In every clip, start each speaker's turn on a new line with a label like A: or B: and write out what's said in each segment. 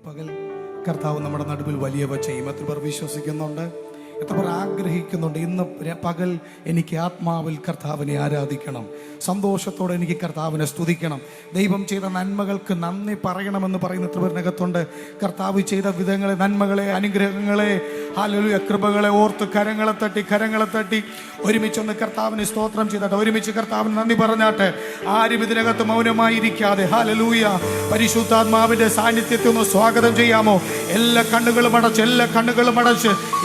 A: പകൽ കർത്താവ് നമ്മുടെ നടുവിൽ വലിയവ ചെയ്യും. എത്ര പേർ വിശ്വസിക്കുന്നുണ്ട്? എത്ര പേർ ആഗ്രഹിക്കുന്നുണ്ട്? ഇന്ന് പകൽ എനിക്ക് ആത്മാവിൽ കർത്താവിനെ ആരാധിക്കണം, സന്തോഷത്തോടെ എനിക്ക് കർത്താവിനെ സ്തുതിക്കണം, ദൈവം ചെയ്ത നന്മകൾക്ക് നന്ദി പറയണമെന്ന് പറയുന്ന എത്ര പേരിനകത്തുണ്ട്? കർത്താവ് ചെയ്ത വിധങ്ങളെ, നന്മകളെ, അനുഗ്രഹങ്ങളെ, ഹല്ലേലൂയ, കൃപകളെ ഓർത്ത് കരങ്ങളെ തട്ടി ഒരുമിച്ചൊന്ന് കർത്താവിന് സ്തോത്രം ചെയ്താട്ടെ, ഒരുമിച്ച് കർത്താവിന് നന്ദി പറഞ്ഞാട്ടെ. ആരും ഇതിനകത്ത് മൗനമായിരിക്കാതെ ഹല്ലേലൂയ പരിശുദ്ധാത്മാവിന്റെ സാന്നിധ്യത്തെ ഒന്ന് സ്വാഗതം ചെയ്യാമോ? എല്ലാ കണ്ണുകളും അടച്ച്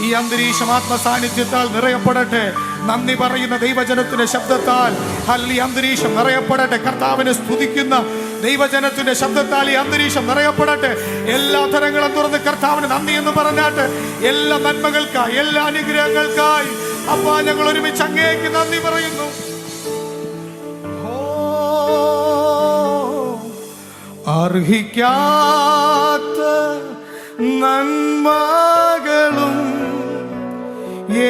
A: ഈ അന്തരീക്ഷം ആത്മസാന്നിധ്യത്താൽ നിറയപ്പെടട്ടെ. നന്ദി പറയുന്ന ദൈവജനത്തിന്റെ ശബ്ദത്താൽ ഈ അന്തരീക്ഷം നിറയപ്പെടട്ടെ. കർത്താവിനെ സ്തുതിക്കുന്ന ദൈവജനത്തിന്റെ ശബ്ദത്താൽ ഈ അന്തരീക്ഷം നിറയപ്പെടട്ടെ. എല്ലാ തരങ്ങളും തുറന്ന് കർത്താവിന് നന്ദി എന്ന് പറഞ്ഞാട്ട്, എല്ലാ നന്മകൾക്കായി, എല്ലാ അനുഗ്രഹങ്ങൾക്കായി അപ്പാ ഞങ്ങൾ ഒരുമിച്ച് അങ്ങേക്ക് നന്ദി പറയുന്നു. അർഹിക്കാത്ത നന്മകളും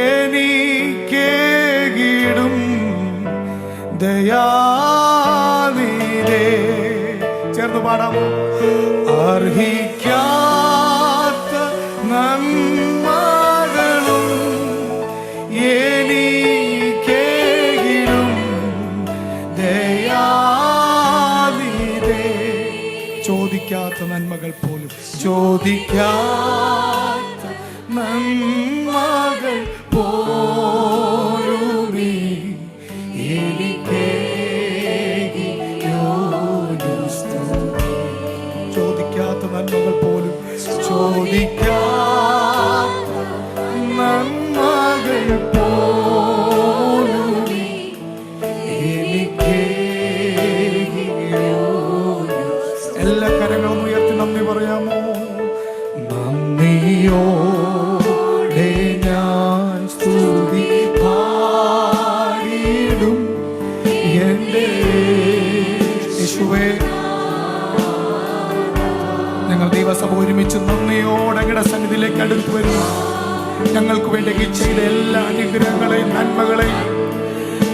A: എനിക്കേകിടും ദയാനിധേ. ചേർന്ന് പാടാമോ? അർഹിക്കാത്ത നന്മകളും എനിക്കേകിടും ദയാനിധേ. ചോദിക്കാത്ത നന്മകൾ പോലും, ചോദിക്കാത്ത നന്മകൾ പോലും എനിക്ക് ചോദിക്കാത്ത നന്മകൾ പോലും, ചോദിക്കാത്ത നന്മകൾ പോലും എനിക്ക്. എല്ലാ കരങ്ങളും ഉയർത്തി നന്ദി പറയാമോ? നന്ദിയോടെ ഞാൻ സ്തുതി പാടിടും എൻ്റെ യേശുവേ. ഞങ്ങൾ ദൈവസഭ ഒരുമിച്ച് നന്ദിയോടെ അങ്ങയുടെ സന്നിധിയിലേക്ക് അടുത്ത് വരുന്നു. ഞങ്ങൾക്ക് വേണ്ടി ചെയ്ത എല്ലാ അനുഗ്രഹങ്ങളെയും നന്മകളെയും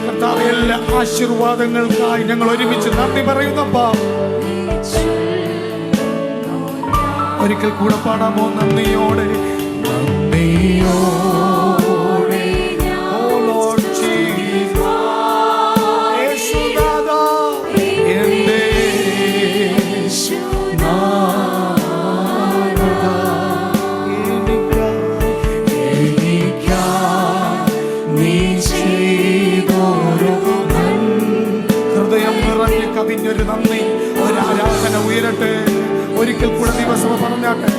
A: കർത്താവേ, എല്ലാ ആശീർവാദങ്ങൾക്കായി ഞങ്ങൾ ഒരുമിച്ച് നന്ദി പറയുന്നപ്പാ. ഒരിക്കൽ കൂടെ പാടാമോ? നന്ദിയോടെ, നന്ദിയോടെ ഓ ലോർഡ് ജീസസ്, യേശുനാഥാ, എൻ്റെ യേശുനാഥാ, എനിക്കായി നീ ചെയ്തൊരു ഹൃദയം നിറഞ്ഞ് കവിഞ്ഞൊരു നന്ദി, ഒരു ആരാധന ഉയരട്ടെ. ഒരിക്കൽ കൂടെ ദിവസം പറഞ്ഞാട്ടെ,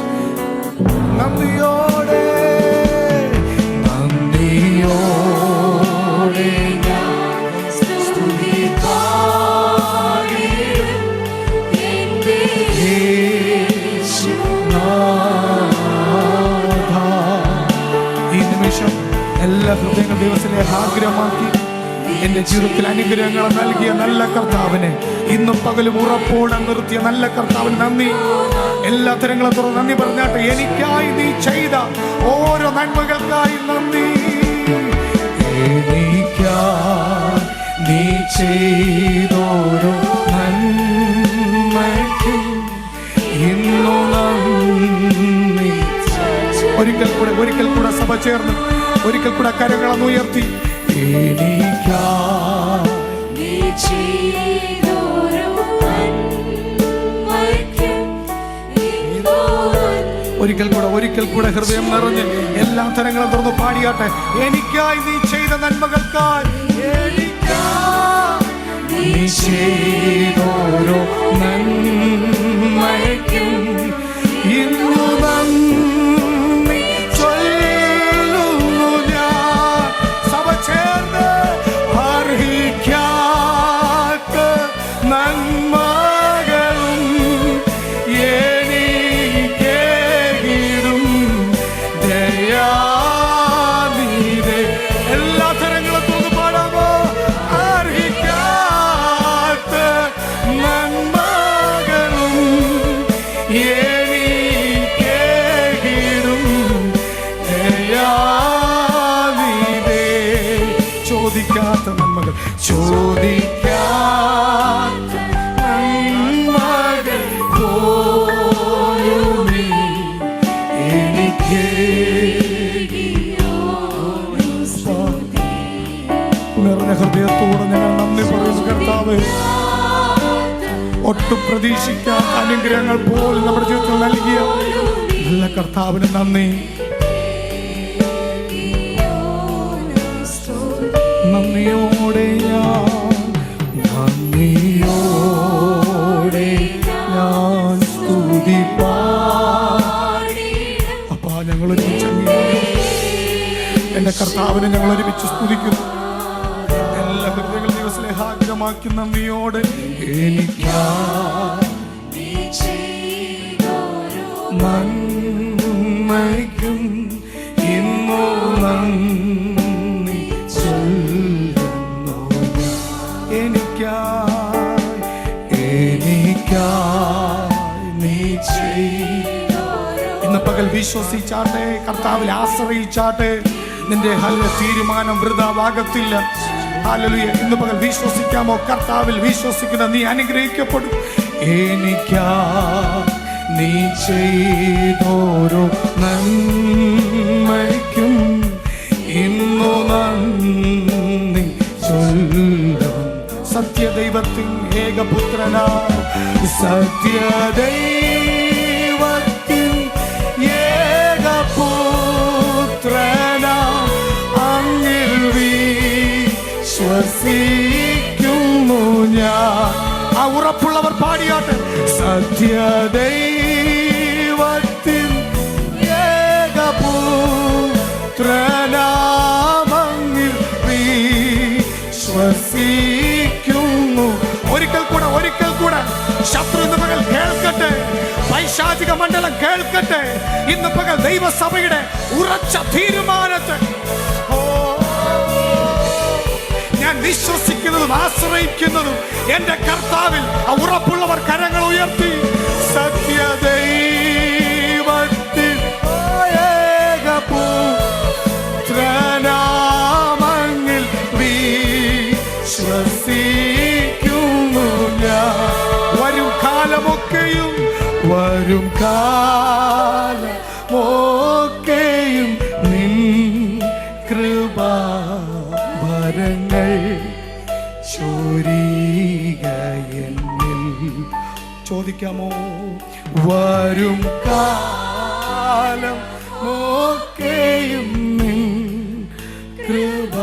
A: നന്ദിയോടെ, നന്ദിയോടെ സ്തുതി പാടിടും എൻ്റെ യേശുനാഥാ. ഈ നിമിഷം എല്ലാ ഹൃദയങ്ങൾ ദിവസത്തിലെ ആഗ്രഹമാക്കി എന്റെ ജീവിതത്തിൽ അനുഗ്രഹങ്ങൾ നൽകിയ നല്ല കർത്താവിനെ, ഇന്നും പകലും ഉറപ്പോടെ നിർത്തിയ നല്ല കർത്താവിന് നന്ദി. എല്ലാ തരങ്ങളും തുറന്ന് നന്ദി പറഞ്ഞാട്ടെ. എനിക്കായി നീ ചെയ്ത ഓരോ നന്മകൾക്കായി നന്ദി. എനിക്കായി നീ ചെയ്തോരോ നന്മയ്ക്കും ഇന്നു നന്ദി. ഒരിക്കൽ കൂടെ സഭ ചേർന്ന് ഒരിക്കൽ കൂടെ കരങ്ങളൊന്ന് ഉയർത്തി. എനിക്കായി നീ ചെയ്തോരോ നന്മയ്ക്കും ഇന്നു നന്ദി. ഒരിക്കൽ കൂടെ ഹൃദയം നിറഞ്ഞ് എല്ലാ തരങ്ങളും തുറന്ന് പാടിയാട്ടെ. എനിക്കായി നീ ചെയ്ത നന്മകൾക്കായി, എനിക്കായി നീ ചെയ്തോരോ നന്മയ്ക്കും ഇന്നു നന്ദി ചൊല്ലുന്നു ഞാൻ. സഭ ചേർന്ന് അർഹിക്കാത്ത നന്മകളും എനിക്കേകിടും ദയാനിധേ. എല്ലാ തരങ്ങളും തുറന്ന് പാടാമോ? അർഹിക്കാത്ത നന്മകളും എനിക്കേകിടും ദയാനിധേ. ചോദിക്കാത്ത നന്മകൾ, ചോദിക്കാത്ത നന്മകൾ പോലും പ്രതീക്ഷിക്കാത്ത അനുഗ്രഹങ്ങൾ പോലും നമ്മുടെ ജീവിതത്തിൽ നൽകിയ നല്ല കർത്താവിന് നന്ദി. നന്ദിയോടെ ഞാൻ സ്തുതിപ്പാടി. അപ്പാ, ഞങ്ങൾ ഒരുമിച്ച് എന്റെ കർത്താവിനെ ഞങ്ങൾ ഒരുമിച്ച് സ്തുതിക്കുന്നു. എല്ലാ ഹൃദയങ്ങളും ദൈവസ്നേഹാഗ്രമാക്കി നന്ദിയോടെ നന്മയ്ക്കും ഇന്നോ നന്ദി ചൊല്ലുന്നു. എനിക്കായി നീ ഇന്ന് പകൽ വിശ്വസിച്ചാട്ടെ, കർത്താവിൽ ആശ്രയിച്ചാട്ടെ. നിന്റെ തീരുമാനം വൃഥാവാകത്തില്ല. ഹല്ലേലൂയ. ഇന്ന് പകൽ വിശ്വസിക്കാമോ? കർത്താവിൽ വിശ്വസിക്കുന്ന നീ അനുഗ്രഹിക്കപ്പെടും. നീ ചെയ്തോരോ നന്മയ്ക്കും ഇന്നു നന്ദി ചൊല്ലും. സത്യദൈവത്തിൻ ഏകപുത്രനാ, സത്യദൈവത്തിൻ ഏകപുത്രനാ, അങ്ങിൽ വിശ്വസിക്കുന്നു ഞാൻ. ആ ഉറപ്പുള്ളവർ പാടിയാട്ടെ. സത്യദൈവത്തിൻ ഏകപുത്രനാമങ്ങിൽ വിശ്വസിക്കുന്നു. ഒരിക്കൽ കൂടെ ശത്രു ഇന്ന് പകൽ കേൾക്കട്ടെ, പൈശാചിക മണ്ഡലം കേൾക്കട്ടെ. ഇന്ന് പകൽ ദൈവസഭയുടെ ഉറച്ച തീരുമാനത്തെ ഞാൻ വിശ്വസിക്കുന്നതും ആശ്രയിക്കുന്നതും എന്റെ കർത്താവിൽ. ഉറപ്പുള്ളവർ കരങ്ങൾ ഉയർത്തി. സത്യദൈവത്തിൽ ഏകപുത്രനാമങ്ങിൽ വിശ്വസിക്കുന്നു ഞാൻ. വരും കാലമൊക്കെയും നിൻ കൃപാവരങ്ങൾ ചൊരികയെന്നിൽ. ചോദിക്കാമോ? വരും കാലം ഒക്കെയും നിൻ കൃപാവരങ്ങൾ.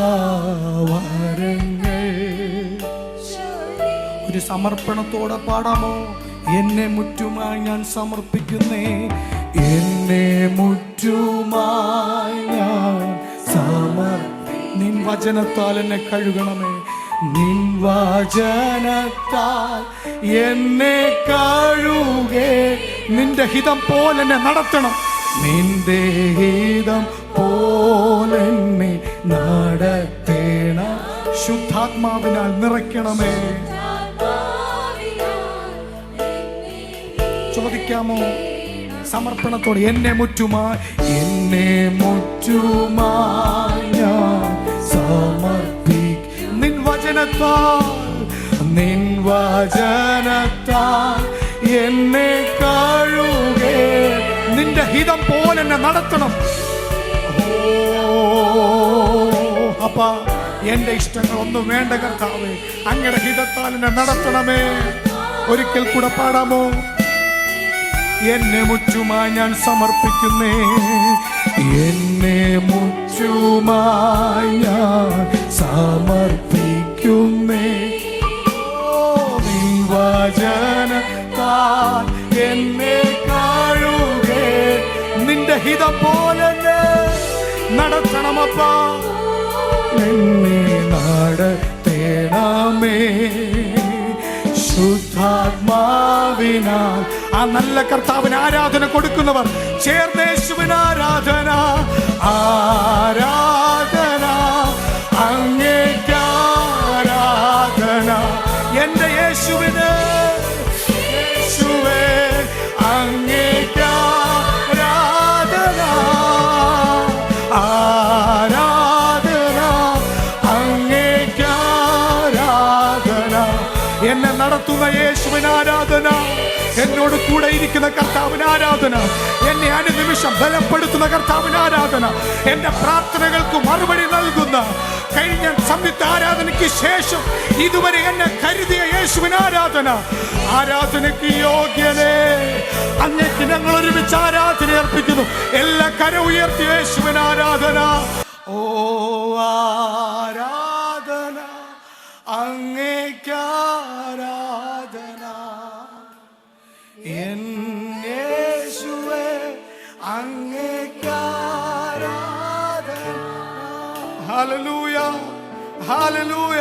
A: ഒരു സമർപ്പണത്തോടെ പാടാമോ? എന്നെ മുറ്റുമായി ഞാൻ സമർപ്പിക്കുന്നേ, എന്നെ മുറ്റുമായി ഞാൻ നിൻ വചനത്താൽ എന്നെ കഴുകണമേ, നിൻ വചനത്താൽ എന്നെ കഴുകേ. നിന്റെ ഹിതം പോലെ എന്നെ നടത്തണം, നിന്റെ ഹിതം പോലെ എന്നെ നടത്തേണം. ശുദ്ധാത്മാവിനാൽ നിറയ്ക്കണമേ. ചോദിക്കാമോ? സമർപ്പണത്തോടെ എന്നെ മുറ്റുമായി ഞാൻ സമർപ്പിക്കും. നിൻ വചനത്താൽ എന്നെ കഴുകേ. നിന്റെ ഹിതം പോലെ എന്നെ നടത്തണം. അപ്പാ, എന്റെ ഇഷ്ടങ്ങളൊന്നും വേണ്ട കർത്താവേ, അങ്ങയുടെ ഹിതത്താൽ എന്നെ നടത്തണമേ. ഒരിക്കൽ കൂടെ പാടാമോ? എന്നെ മുറ്റുമായി ഞാൻ സമർപ്പിക്കുന്നേ, എന്നെ മുറ്റുമായി ഞാൻ സമർപ്പിക്കുന്നേ. വചനത്താൽ എന്നെ കഴുകേ. നിന്റെ ഹിതം പോലെ നടത്തണമപ്പാ, എന്നെ നടത്തേണമേ. ശുദ്ധാത്മാവിനാൽ ആ നല്ല കർത്താവിന് ആരാധന കൊടുക്കുന്നവർ ചേർന്ന് യേശുവിന് ആരാധന, ആരാധന, അങ്ങേക്ക് ആരാധന. എന്റെ യേശുവിന്, യേശുവേ അങ്ങേക്ക് ആരാധന, ആരാധന, അങ്ങേക്ക് ആരാധന. എന്നെ നടത്തുന്ന യേശുവിന് ആരാധന, എന്നോട് എന്നോട് കൂടെ ഇരിക്കുന്ന കർത്താവിന് ആരാധന. എന്നെ അനുനിമിഷം ബലപ്പെടുത്തുന്ന കർത്താവിന് ആരാധന. എന്റെ പ്രാർത്ഥനകൾക്ക് മറുപടി നൽകുന്ന കഴിഞ്ഞ സംയുക്ത ആരാധനയ്ക്ക് ശേഷം ഇതുവരെ എന്നെ കരുതിയ യേശുവിന് ആരാധന. ആരാധനയ്ക്ക് യോഗ്യനേ, അങ്ങേക്ക് ഞങ്ങൾ ഒരുമിച്ച് ആരാധന അർപ്പിക്കുന്നു. എല്ലാ കര ഉയർത്തി യേശുവിന് ആരാധന. ഓ ആരാധന, അങ്ങേക്ക് ആരാധന, എൻ യേശുവേ അങ്ങേക്ക് ആരാധന. Hallelujah, hallelujah.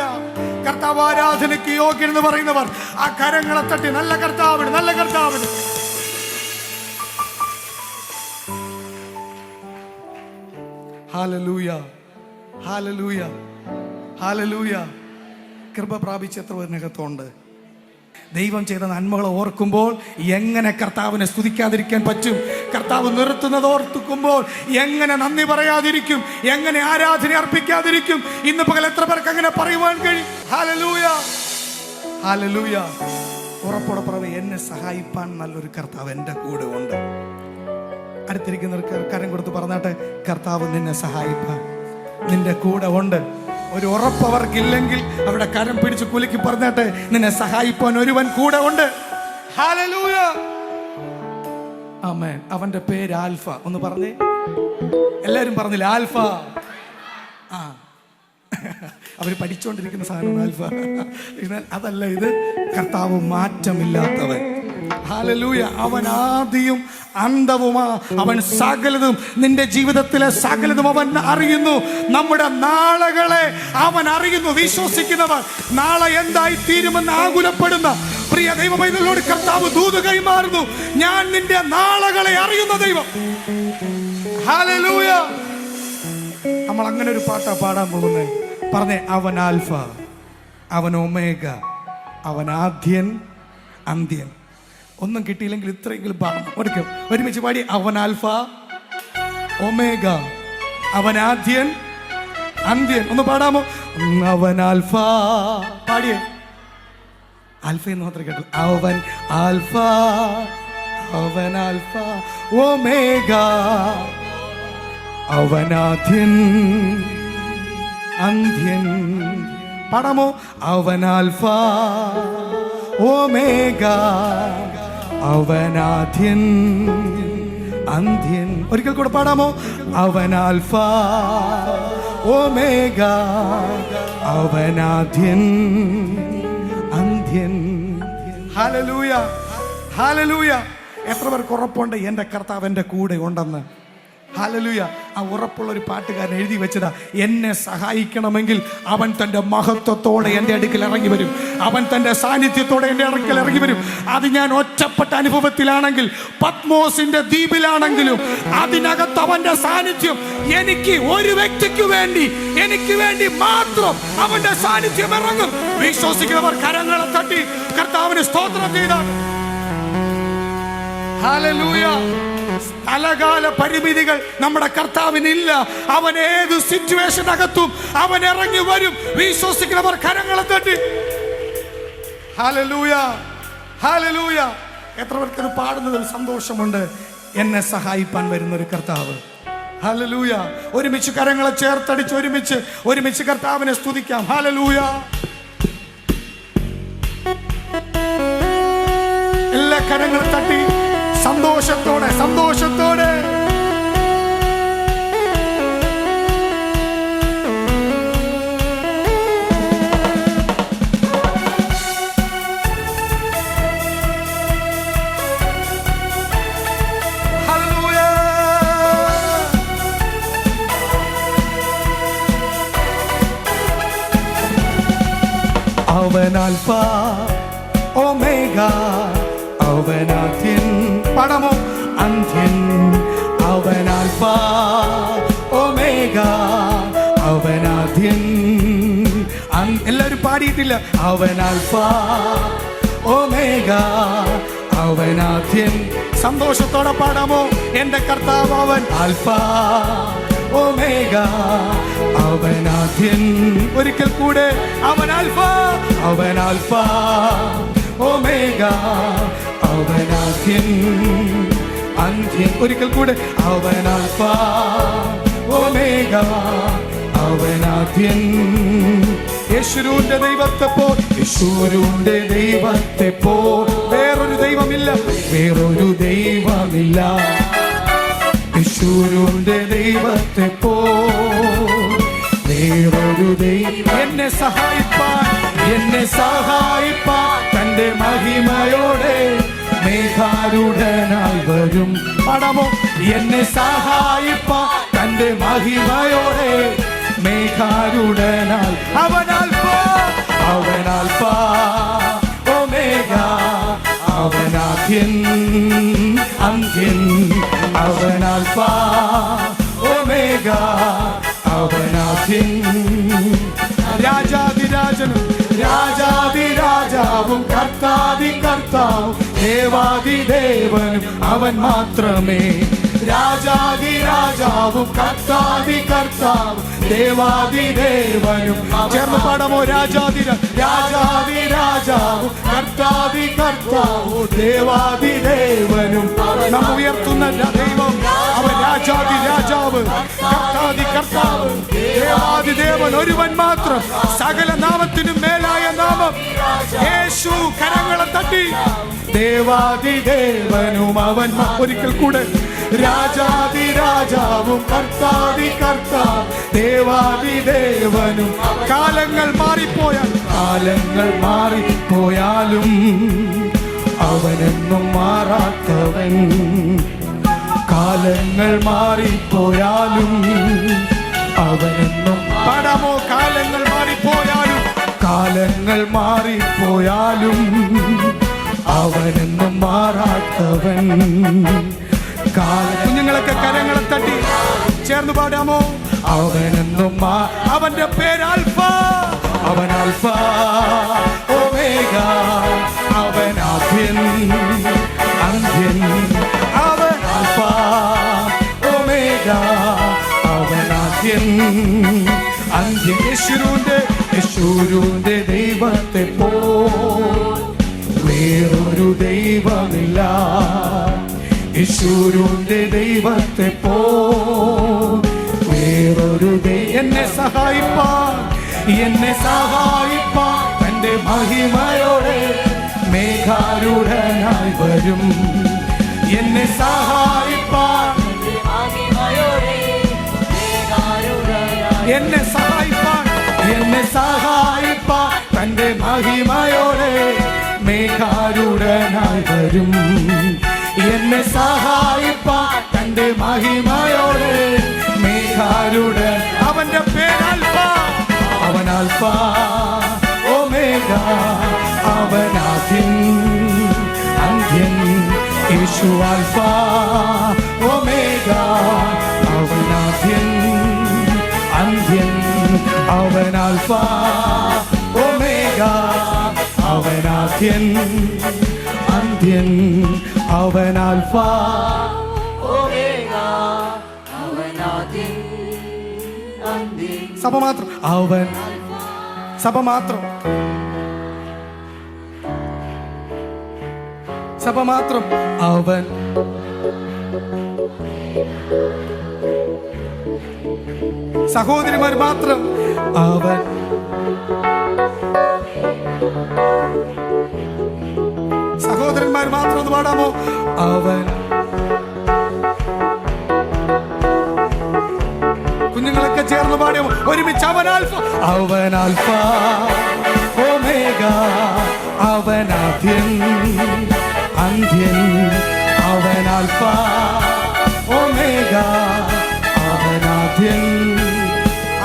A: കർത്താവ് ആരാധനയ്ക്ക് യോഗ്യൻ എന്ന് പറയുന്നവർ ആ കരങ്ങളെ തട്ടി നല്ല കർത്താവിന്, നല്ല കർത്താവിന്. Hallelujah, hallelujah, hallelujah. കൃപ പ്രാപിച്ച എത്ര പേരിനകത്തുണ്ട്? ദൈവം ചെയ്ത നന്മകളെ ഓർക്കുമ്പോൾ എങ്ങനെ കർത്താവിനെ സ്തുതിക്കാതിരിക്കാൻ പറ്റും? കർത്താവ് നിർത്തുന്നത് ഓർത്തുക്കുമ്പോൾ എങ്ങനെ നന്ദി പറയാതിരിക്കും? എങ്ങനെ ആരാധന അർപ്പിക്കാതിരിക്കും? ഇന്ന് പകൽ എത്ര പേർക്ക് അങ്ങനെ പറയുവാൻ കഴിയും? Hallelujah, hallelujah. ഉറപ്പോടെ പറവേ, എന്നെ സഹായിപ്പാൻ നല്ലൊരു കർത്താവ് എൻ്റെ കൂടെ ഉണ്ട്. അടുത്തിരിക്കുന്നവർക്ക് കരം കൊടുത്ത് പറഞ്ഞാട്ടെ, കർത്താവ് നിന്നെ സഹായിപ്പാൻ നിന്റെ കൂടെ ഉണ്ട്. ഒരു ഉറപ്പ് അവർക്കില്ലെങ്കിൽ അവിടെ കരം പിടിച്ച് കുലുക്കി പറഞ്ഞാട്ടെ, നിന്നെ സഹായിപ്പാൻ ഒരുവൻ കൂടെ ഉണ്ട്. ഹല്ലേലൂയ, ആമേൻ. അവന്റെ പേര് ആൽഫ. ഒന്ന് പറഞ്ഞേ, എല്ലാരും പറഞ്ഞില്ല ആൽഫ. ആ, അവര് പഠിച്ചുകൊണ്ടിരിക്കുന്ന സാധനം ആൽഫ. അതല്ല, ഇത് കർത്താവ് മാറ്റമില്ലാത്തവൻ. ഹല്ലേലൂയ. അവൻ ആദിയും അന്തവുമാ. അവൻ സകലതും, നിന്റെ ജീവിതത്തിലെ സകലതും അവൻ അറിയുന്നു. നമ്മുടെ നാളുകളെ അവൻ അറിയുന്നു. വിശ്വസിക്കുന്നവർ നാളെ എന്തായി തീരുമെന്ന് ആകുലപ്പെടുന്ന പ്രിയ ദൈവമൈതലോട് കർത്താവ് ദൂത് കൈമാറുന്നു. ഞാൻ നിന്റെ നാളുകളെ അറിയുന്ന ദൈവം. ഹല്ലേലൂയ. നമ്മൾ അങ്ങനെ ഒരു പാട്ടാ പാടാൻ പോകുന്നേ. പറഞ്ഞേ, അവൻ ആൽഫ, അവൻ ഒമേഗ, അവൻ ആദ്യൻ അന്ത്യൻ. ഒന്നും കിട്ടിയില്ലെങ്കിൽ ഇത്രയെങ്കിലും പാടണം. ഒരുമിച്ച് പാടി, അവൻ ആൽഫ ഒമേഗ, അവൻ ആദ്യൻ അന്ത്യൻ. ഒന്ന് പാടാമോ? അവൻ ആൽഫ. പാടിയേ, ആൽഫ എന്ന് മാത്രമേ കേട്ടു. അവൻ ആൽഫ, അവൻ ആൽഫ ഒമേഗ, അവൻ ആദ്യൻ അന്ത്യൻ. പാടാമോ? അവൻ ആൽഫ ഒമേഗ, അവൻ ആദ്യൻ അന്ത്യൻ. ഒരിക്കൽ കൂടെ പാടാമോ? അവൻ ആൽഫ ഒമേഗ, അവൻ ആദ്യൻ അന്ത്യൻ. Hallelujah, hallelujah. എത്ര പേർക്ക് ഉറപ്പുണ്ട് എന്റെ കർത്താവ് എന്റെ കൂടെ ഉണ്ടെന്ന്? ഹല്ലേലൂയ. ആ ഉറപ്പുള്ള ഒരു പാട്ടുകാരൻ എഴുതി വെച്ചതാ, എന്നെ സഹായിക്കണമെങ്കിൽ അവൻ തന്റെ മഹത്വത്തോടെ എൻ്റെ അടുക്കൽ ഇറങ്ങി വരും. അവൻ തന്റെ സാന്നിധ്യത്തോടെ എൻ്റെ അടുക്കൽ ഇറങ്ങി വരും. അത് ഞാൻ ഒറ്റപ്പെട്ട അനുഭവത്തിലാണെങ്കിൽ, പത്മോസിന്റെ ദ്വീപിലാണെങ്കിലും, അതിനകത്ത് അവന്റെ സാന്നിധ്യം എനിക്ക്, ഒരു വ്യക്തിക്ക് വേണ്ടി, എനിക്ക് വേണ്ടി മാത്രം അവന്റെ സാന്നിധ്യം ഇറങ്ങും. വിശ്വസിക്കുന്നവർ കരങ്ങളെ തട്ടി കർത്താവിന് സ്തോത്രം ചെയ്താൽ. ഹല്ലേലൂയ. സ്ഥലകാല പരിമിതികൾ നമ്മുടെ കർത്താവിനില്ല. അവൻ ഏത് സിറ്റുവേഷനകത്തും അവൻ ഇറങ്ങി വരും. വിശ്വസിക്കുന്നവർ കരങ്ങളെ തട്ടി. Hallelujah, hallelujah. എത്ര പേർക്ക് പാടുന്നതിൽ സന്തോഷമുണ്ട്? എന്നെ സഹായിപ്പാൻ വരുന്നൊരു കർത്താവ്. ഹല്ലേലൂയ. ഒരുമിച്ച് കരങ്ങളെ ചേർത്തടിച്ച് ഒരുമിച്ച് കർത്താവിനെ സ്തുതിക്കാം. ഹല്ലേലൂയ. എല്ലാ കരങ്ങളും തട്ടി സന്തോഷത്തോടെ, സന്തോഷത്തോടെ. അവൻ ആൽഫ ഒമേഗ, അവൻ ആദ്യൻ. പാടാമോ? അന്ത്യൻ. അവൻ ആൽഫ ഒമേഗ, അവൻ ആദ്യൻ. എല്ലാവരും പാടിയിട്ടില്ല. അവൻ ആൽഫ ഒമേഗ, അവൻ ആദ്യൻ. സന്തോഷത്തോടെ പാടാമോ? എന്റെ കർത്താവ് അവൻ ആൽഫ ഒമേഗ, അവൻ ആദ്യൻ. ഒരിക്കൽ കൂടെ, അവൻ ആൽഫ, അവൻ ആൽഫ ഒമേഗ, അവനാദ്യൻ അന്ത്യൻ. ഒരിക്കൽ കൂടെ അവൻ ആൽഫ ഒമേഗ, അവനാദ്യൻ. യേശുവിന്റെ ദൈവത്തെ പോൽ, യേശുവിന്റെ ദൈവത്തെ പോൽ വേറൊരു ദൈവമില്ല, വേറൊരു ദൈവമില്ല. യേശുവിന്റെ ദൈവത്തെ പോൽ വേറൊരു ദൈവം. എന്നെ സഹായിപ്പാൻ തന്റെ മഹിമയോടെ മേഘാരൂഢനായി വരും. പടമോ എന്നെ സഹായിപ്പാൻ തന്റെ മഹിമയോടെ മേഘാരൂഢനായി. അവൻ ആൽഫ ഒമേഗ, അവനാദ്യൻ അന്ത്യൻ. അവൻ ആൽഫ ഒമേഗ, അവനാദ്യൻ. രാജാതിരാജനും രാജാതിരാജാവും കർത്താതി കർത്താവും ദേവാതിദേവനും അവൻ മാത്രമേ. രാജാതിരാജാവും കർത്താതി കർത്താവും ദേവാതിദേവനും. ചേർന്ന് പാടാമോ? രാജാതിരാജാവും കർത്താതി കർത്താവും ദേവാതിദേവനും. നാം ഉയർത്തുന്ന ദൈവം അവൻ രാജാതിരാജാവ്, കർത്താതി കർത്താവ്, ദേവാതിദേവൻ ഒരുവൻ മാത്രം. സകല നാമത്തിനും മേലായ നാമം യേശു. കരങ്ങളെ തട്ടി ദേവാതിദേവനും അവൻ. ഒരിക്കൽ കൂടെ രാജാതിരാജാവും കർത്താതി കർത്താവ് ദേവാതിദേവനും. കാലങ്ങൾ മാറിപ്പോയാലും അവനെന്നും മാറാത്തവൻ. കാലങ്ങൾ മാറിപ്പോയാലും അവനെന്നും. പാടാമോ? കാലങ്ങൾ മാറിപ്പോയാലും അവനെന്നും മാറാത്തവൻ. കുഞ്ഞുങ്ങളൊക്കെ കരങ്ങളെ തട്ടി ചേർന്ന് പാടാമോ? അവനെന്നും അവന്റെ പേര് ആൽഫ. അവൻ ആൽഫ ഒമേഗ, അവനാദ്യൻ അന്ത്യൻ. അവൻ ആൽഫ ഒമേഗ, അവനാദ്യൻ അന്ത്യൻ. യേശുവിന്റെ ദൈവത്തെ പോൽ വേറൊരു ദൈവമില്ല. യേശുവിന്റെ ദൈവത്തെ പോൽ വേറൊരു എന്നെ സഹായിപ്പാൻ തന്റെ മഹിമയോടെ മേഘാരൂഢനായി വരും. എന്നെ സഹായിപ്പാൻ തന്റെ മഹിമയോടെ മേഘാരൂഢനായി വരും. എന്നെ സഹായിപ്പാൻ തന്റെ മഹിമയോടെ മേഘാരൂഢൻ. അവന്റെ പേര് അവൻ ആൽഫ ഒമേഗ, അവനാദ്യൻ അന്ത്യൻ. യേശു ആൽഫ ഒമേഗ, അവനാദ്യൻ അന്ത്യൻ. അവൻ ആൽഫ ഒമേഗ, അവനാദ്യൻ അന്ത്യൻ. അവൻ ആൽഫ ഒമേഗ, അവനാദ്യൻ അന്ത്യൻ. സഭ മാത്രം അവൻ, സഭ മാത്രം, സഭ മാത്രം അവൻ. സഹോദരിമാർ മാത്രം അവൻ. സഹോദരന്മാർ മാത്രം ഒന്ന് പാടാമോ? അവൻ. കുഞ്ഞുങ്ങളൊക്കെ ചേർന്ന് പാടിയമോ? ഒരുമിച്ച് അവൻ ആൽഫ. അവൻ ആൽഫ ഒമേഗ, അവനാദ്യൻ അന്ത്യൻ. അവൻ ആൽഫ ഒമേഗ, അവനാദ്യൻ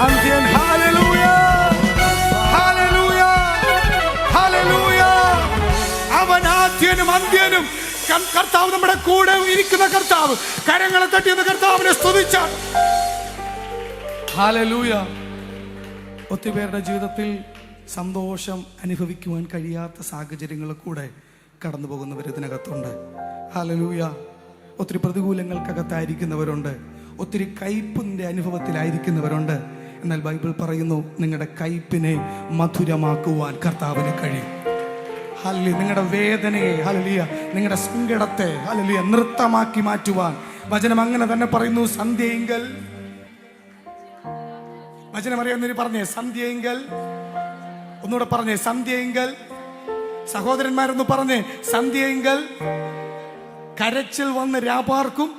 A: അന്ത്യൻ. Hallelujah, hallelujah, hallelujah. അവനാദ്യനും അന്ത്യനും. കർത്താവ് നമ്മുടെ കൂടെ ഇരിക്കുന്ന കർത്താവ്. കരങ്ങളെ തട്ടിയെന്ന് കർത്താവിനെ സ്തുതിച്ചാൽ. ഹല്ലേലൂയ. ഒത്തിരി പേരുടെ ജീവിതത്തിൽ സന്തോഷം അനുഭവിക്കുവാൻ കഴിയാത്ത സാഹചര്യങ്ങൾ കൂടെ കടന്നു പോകുന്നവർ ഇതിനകത്തുണ്ട്. ഹല്ലേലൂയ. ഒത്തിരി പ്രതികൂലങ്ങൾക്കകത്തായിരിക്കുന്നവരുണ്ട്. ഒത്തിരി കയ്പിൻ്റെ അനുഭവത്തിലായിരിക്കുന്നവരുണ്ട്. എന്നാൽ ബൈബിൾ പറയുന്നു, നിങ്ങളുടെ കയ്പിനെ മധുരമാക്കുവാൻ കർത്താവിന് കഴിയും. ഹല്ലേലൂയ. നിങ്ങളുടെ വേദനയെ, ഹല്ലേലൂയ, നിങ്ങളുടെ സങ്കടത്തെ, ഹല്ലേലൂയ, നൃത്തമാക്കി മാറ്റുവാൻ വചനം അങ്ങനെ തന്നെ പറയുന്നു. സന്ധ്യയെങ്കിൽ, വചനം അറിയാവുന്നവര് പറഞ്ഞേ സന്ധ്യയെങ്കിൽ. ഒന്നുകൂടെ പറഞ്ഞേ സന്ധ്യയെങ്കിൽ. സഹോദരന്മാരൊന്ന് പറഞ്ഞേ സന്ധ്യയെങ്കിൽ. കരച്ചിൽ വന്ന് രാപാർക്കും,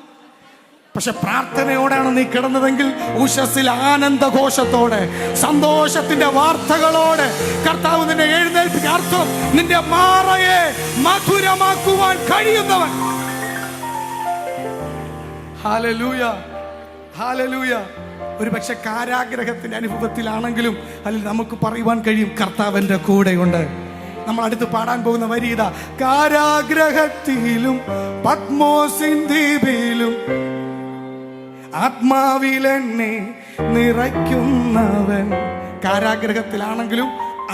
A: പക്ഷെ പ്രാർത്ഥനയോടാണ് നീ കിടന്നതെങ്കിൽ ഉഷസ്സിൽ ആനന്ദഘോഷത്തോടെ സന്തോഷത്തിന്റെ വാർത്തകളോടെ കർത്താവ് നിന്നെ എഴുന്നേൽപ്പിക്കുക. അർത്ഥം നിന്റെ മാറയെ മധുരമാക്കുവാൻ കഴിയുന്നവൻ. Hallelujah, hallelujah. ഒരു പക്ഷെ കാരാഗ്രഹത്തിന്റെ അനുഭവത്തിലാണെങ്കിലും അതിൽ നമുക്ക് പറയുവാൻ കഴിയും കർത്താവിന്റെ കൂടെയുണ്ട്. നമ്മൾ അടുത്ത് പാടാൻ പോകുന്ന വരി ഇതാ. കാരാഗ്രഹത്തിലും പത്മോസിൻ ദ്വീപിലും ആത്മാവിലെന്നെ നിറയ്ക്കുന്നവൻ. കാരാഗ്രഹത്തിലാണെങ്കിലും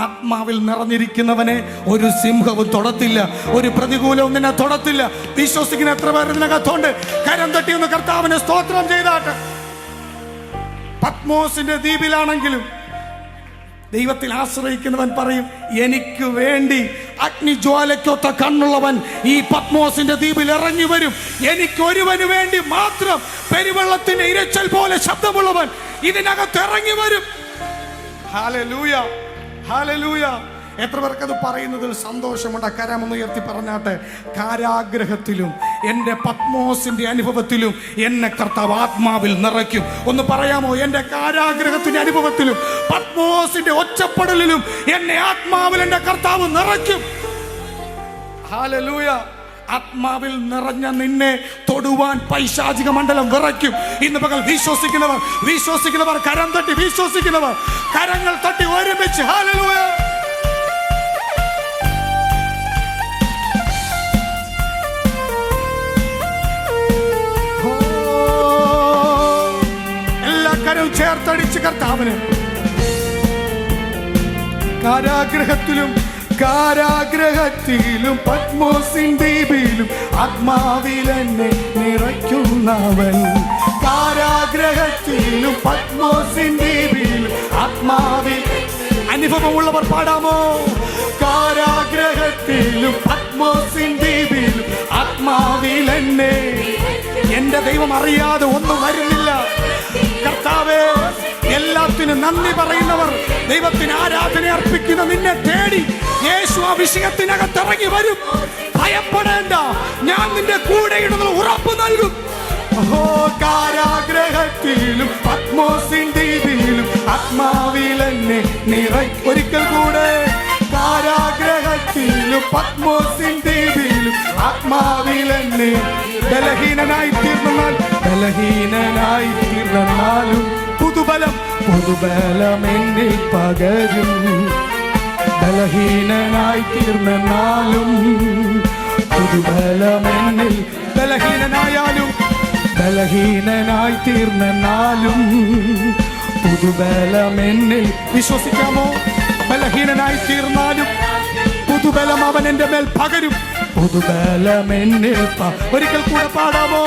A: ആത്മാവിൽ നിറഞ്ഞിരിക്കുന്നവനെ ഒരു സിംഹവും തൊടത്തില്ല, ഒരു പ്രതികൂലവും നിന്നെ തൊടത്തില്ല. വിശ്വസിക്കുന്ന എത്ര പേർ ഇതിനകത്തോണ്ട്? കരം തട്ടി ഒന്ന് കർത്താവിനെ സ്തോത്രം ചെയ്താട്ടെ. പത്മോസിന്റെ ദ്വീപിലാണെങ്കിലും ദൈവത്തിൽ ആശ്രയിക്കുന്നവൻ പറയും, എനിക്ക് വേണ്ടി അഗ്നിജ്വാലയ്ക്കൊത്ത കണ്ണുള്ളവൻ ഈ പത്മോസിന്റെ ദ്വീപിൽ ഇറങ്ങി വരും. എനിക്ക് ഒരുവന് വേണ്ടി മാത്രം പെരുവെള്ളത്തിന്റെ ഇരച്ചൽ പോലെ ശബ്ദമുള്ളവൻ ഇതിനകത്ത് ഇറങ്ങി വരും. Hallelujah, hallelujah. എത്ര പേർക്കത് പറയുന്നതിൽ സന്തോഷമുണ്ട്? കരമൊന്ന് ഉയർത്തി പറഞ്ഞാട്ടെ. കാരാഗ്രഹത്തിലും എൻ്റെ പത്മോസിന്റെ അനുഭവത്തിലും എന്നെ കർത്താവ് ആത്മാവിൽ നിറയ്ക്കും. ഒന്ന് പറയാമോ? എൻ്റെ കാരാഗ്രഹത്തിന്റെ അനുഭവത്തിലും പത്മോസിന്റെ ഒച്ചപ്പെടലിലും എന്നെ ആത്മാവിൽ എൻ്റെ കർത്താവ് നിറയ്ക്കും. ഹല്ലേലൂയ. ആത്മാവിൽ നിറഞ്ഞ നിന്നെ തൊടുവാൻ പൈശാചിക മണ്ഡലം വിറയ്ക്കും. ഇന്ന് പകൽ വിശ്വസിക്കുന്നവർ കരം തട്ടി, വിശ്വസിക്കുന്നവർ കരങ്ങൾ തട്ടി ഒരുമിച്ച് ഹല്ലേലൂയ. എല്ലാ കരവും ചേർത്തടിച്ച് കർത്താവിന്. കാരാഗ്രഹത്തിലും പത്മോസിൻ ദ്വീപിലും ആത്മാവിലെന്നെ നിറയ്ക്കുന്നവൻ. കാരാഗ്രഹത്തിലും പത്മോസിൻ ദ്വീപിലും ആത്മാവിൽ. അനുഭവമുള്ളവർ പാടാമോ? കാരാഗ്രഹത്തിലും പത്മോസിൻ ദ്വീപിലും ആത്മാവിലെന്നെ. എന്റെ ദൈവം അറിയാതെ ഒന്നും വരുന്നില്ല. കർത്താവേ, എല്ലാത്തിനും നന്ദി പറയുന്നവർ, ദൈവത്തിന് ആരാധന അർപ്പിക്കുന്ന നിന്നെ തേടി യേശു ആ വിഷയത്തിനകത്ത് ഇറങ്ങി വരും. ഭയപ്പെടേണ്ട, ഞാൻ നിന്റെ കൂടെയുണ്ടെന്നുള്ള ഉറപ്പ് നൽകും. കാരാഗ്രഹത്തിലും പത്മോസിൻ ദ്വീപിലും ആത്മാവിലെന്നെ ഒരിക്കൽ കൂടെ. കാരാഗ്രഹത്തിലും പത്മോസിൻ ദ്വീപിലും ആത്മാവിലെന്നെ. ബലഹീനനായി തീർന്നാലും പുതുബലം എന്നിൽ പകരും. ബലഹീനനായി തീർന്നാലും പുതുബലം എന്നിൽ. ബലഹീനനായി തീർന്നാലും പുതുബലം എന്നിൽ. വിശ്വസിക്കാമോ? ബലഹീനനായി തീർന്നാലും പുതുബലം അവൻ എന്റെ മേൽ പകരും. പുതുബലം എന്നിൽ. ഒരിക്കൽ കൂടെ പാടാമോ?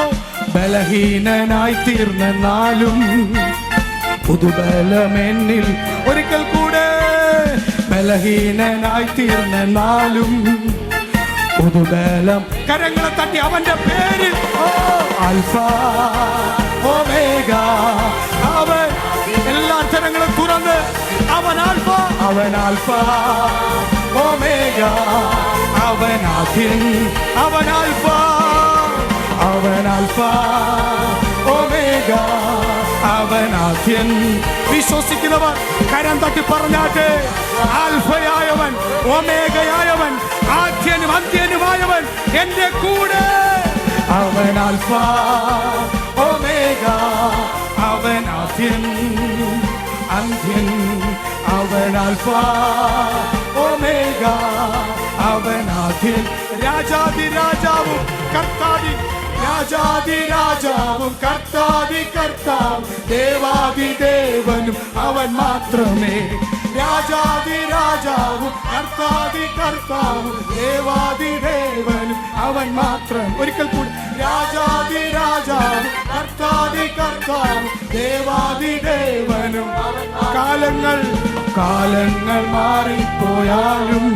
A: ബലഹീനനായി തീർന്നാലും പുതുബലം എന്നിൽ. ഒരിക്കൽ കൂടെ. ബലഹീനനായി തീർന്നാലും പുതുബലം. കരങ്ങളെ തട്ടി അവന്റെ പേര് ആൽഫ ഒമേഗ. അവൻ എല്ലാ അക്ഷരങ്ങളും തുറന്ന് അവൻ ആൽഫ ഒമേഗ. അവൻ ആദ്യൻ, അവൻ ആൽഫ ഒമേഗ. അവൻ ആദ്യൻ. വിശ്വസിക്കുന്നവർ കരം തട്ടി പറഞ്ഞാട്ടെ. ആൽഫയായവൻ, ഒമേഗയായവൻ, ആദ്യനും അന്ത്യനുമായവൻ എന്റെ കൂടെ. അവൻ ആൽഫ ഒമേഗ. അവൻ ആദ്യൻ അന്ത്യൻ. അവൻ ആൽഫ ഒമേഗ. അവൻ ആദ്യൻ. രാജാതിരാജാവും കർത്താവും ദേവാദിദേവനും അവൻ മാത്രമേ. രാജാതിരാജാവും കർത്താവും ദേവാദിദേവനും അവൻ മാത്രം. ഒരിക്കൽ കൂടി. രാജാതിരാജാവും കർത്താവും ദേവാദിദേവനും. കാലങ്ങൾ മാറിപ്പോയാലും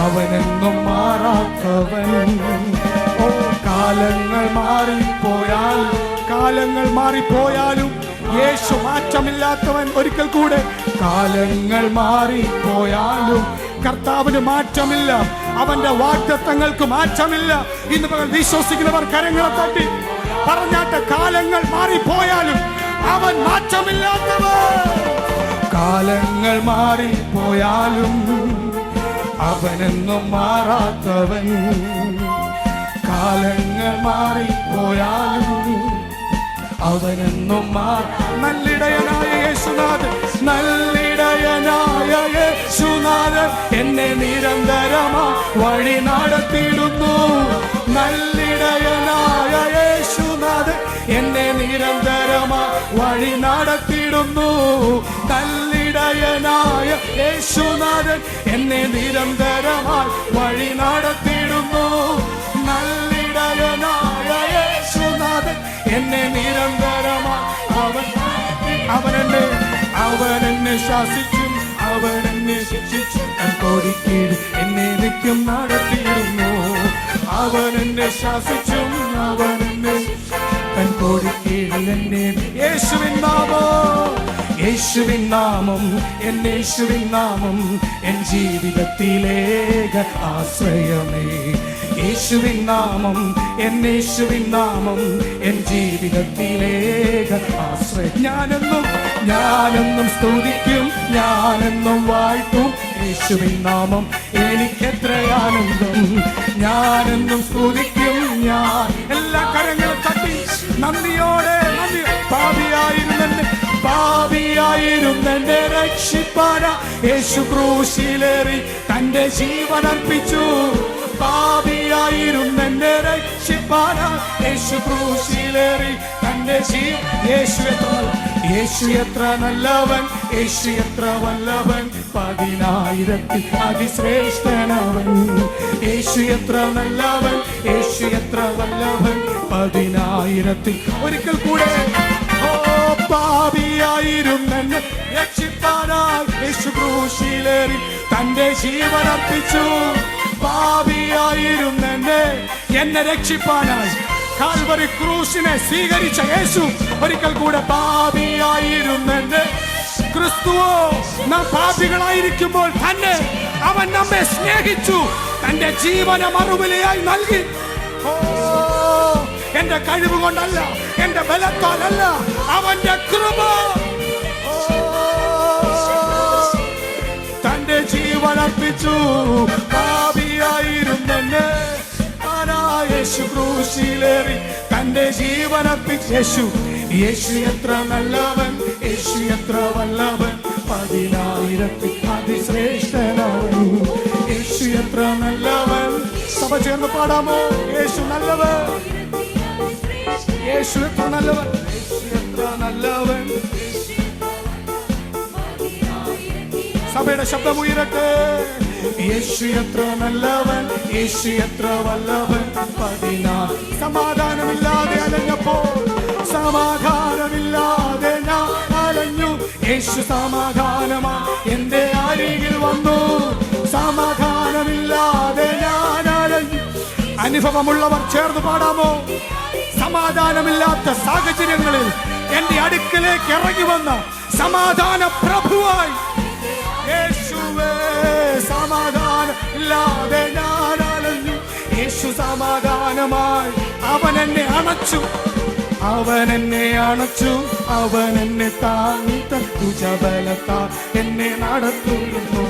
A: അവനെന്നും മാറാത്തവൻ. ഓ കാലങ്ങൾ മാറിപ്പോയാലും യേശു മാറ്റമില്ലാത്തവൻ. ഒരിക്കൽ കൂടെ, കാലങ്ങൾ മാറിപ്പോയാലും കർത്താവിന് മാറ്റമില്ല, അവന്റെ വാഗ്ദത്തങ്ങൾക്ക് മാറ്റമില്ല. ഇന്ന് പകൽ വിശ്വസിക്കുന്നവർ കരങ്ങളെ തട്ടി പറഞ്ഞാട്ടെ, കാലങ്ങൾ മാറിപ്പോയാലും അവൻ മാറ്റമില്ലാത്തവൻ. കാലങ്ങൾ മാറിപ്പോയാലും അവനെന്നും മാറാത്തവൻ. കാലങ്ങൾ മാറിപ്പോയാലും അവനെന്നും നല്ലിടയനായ യേശുനാഥൻ, നല്ലിടയനായ യേശുനാഥൻ എന്നെ നിരന്തരമാ വഴി നടത്തിയിടുന്നു. നല്ലിടയനായ യേശുനാഥൻ എന്നെ നിരന്തരമാ വഴി നടത്തിയിടുന്നു. നല്ലിടയനായ യേശുനാഥൻ എന്നെ നിരന്തരമായി വഴി നടത്തിയിടുന്നു. നല്ലിടയനായ യേശുനാഥൻ എന്നെ നിരന്തരമായി അവനെന്നെ ശാസിച്ചും അവനെന്നെ ശിക്ഷിച്ചും കോടിക്കീട് എന്നെ നിത്യം നടത്തിയിരുന്നു. അവനെന്നെ ശാസിച്ചും അവനെന്നെ കോടിക്കീഴിൽ എന്നെ. യേശുവിൻ നാമം എൻ ജീവിതത്തിലേക ആശ്രയമേ. യേശുവിൻ നാമം എൻ ജീവിതത്തിലേക ആശ്രയം. ഞാനെന്നും സ്തുതിക്കും, ഞാനെന്നും വാഴ്ത്തും യേശുവിൻ നാമം. എനിക്കെത്ര ആനന്ദം. ഞാനെന്നും സ്തുതിക്കും, ഞാൻ എല്ലാ കരങ്ങളും തട്ടി നന്ദിയോടെ പാപിയായിരുന്നെന്നെ രക്ഷിപ്പാനാ യേശു ക്രൂശിലേറി തന്റെ ജീവൻ അർപ്പിച്ചു. പാപിയായിരുന്നെന്നെ രക്ഷിപ്പാനാ യേശു ക്രൂശിലേറി തന്റെ യേശു എത്ര നല്ലവൻ, യേശു എത്ര വല്ലവൻ, 10,000 അതിശ്രേഷ്ഠനവൻ. യേശു എത്ര നല്ലവൻ, യേശു എത്ര വല്ലവൻ, 10,000. ഒരിക്കൽ കൂടെ, ഓ പാപിയായിരുന്നെന്നെ രക്ഷിപ്പാനായി യേശു ക്രൂശിലേറി തന്റെ ജീവൻ അർപ്പിച്ചു. പാപിയായിരുന്നെന്നെ എന്നെ രക്ഷിപ്പാനായി കാൽവരി ക്രൂശിനെ സ്വീകരിച്ച യേശു. ഒരിക്കൽ കൂടെ, പാപിയായിരുന്നെന്നെ ക്രിസ്തുവോ നാം പാപികളായിരിക്കുമ്പോൾ തന്നെ അവൻ നമ്മെ സ്നേഹിച്ചു, തന്റെ ജീവനെ മറുവിലയായി നൽകി. ഓ എന്റെ കഴിവ് കൊണ്ടല്ല, എന്റെ ബലത്താലല്ല, അവന്റെ കൃപ. തന്റെ ജീവൻ അർപ്പിച്ചു. പാപിയായിരുന്നെന്നെ യേശു ക്രൂശിലേറി തന്റെ ജീവൻ അർപ്പിച്ചു. യേശു എത്ര നല്ലവൻ, യേശു എത്ര വല്ലവൻ, 10,000 അതിശ്രേഷ്ഠനവൻ. യേശു എത്ര നല്ലവൻ. സഭ ചേർന്ന് പാടാമോ? യേശു നല്ലവൻ, യേശു എത്ര നല്ലവൻ, യേശു എത്ര നല്ലവൻ. സഭയുടെ ശബ്ദം ഉയരട്ടെ. യേശു എത്ര നല്ലവൻ, യേശു എത്ര വല്ലവൻ, 10,000. സമാധാനമില്ലാതെ അലഞ്ഞപ്പോൾ, സമാധാനമില്ലാതെ ഞാൻ അലഞ്ഞു. യേശു സമാധാനമാ എന്റെ അരികിൽ വന്നു. സമാധാനമില്ലാതെ ഞാൻ അലഞ്ഞു. അനുഭവമുള്ളവർ ചേർന്ന് പാടാമോ? സമാധാനമില്ലാത്ത സാഹചര്യങ്ങളിൽ എന്റെ അടുക്കലേക്ക് ഇറങ്ങി വന്ന സമാധാന പ്രഭുവായി യേശുവേ. സമാധാനം ഇല്ലാതെ ഞാൻ അലഞ്ഞു. യേശു സമാധാനമായി അവൻ എന്നെ അണച്ചു, അവൻ എന്നെ അണച്ചു, അവൻ എന്നെ താങ്ങി ഭുജബലത്താൽ എന്നെ നടത്തുന്നു.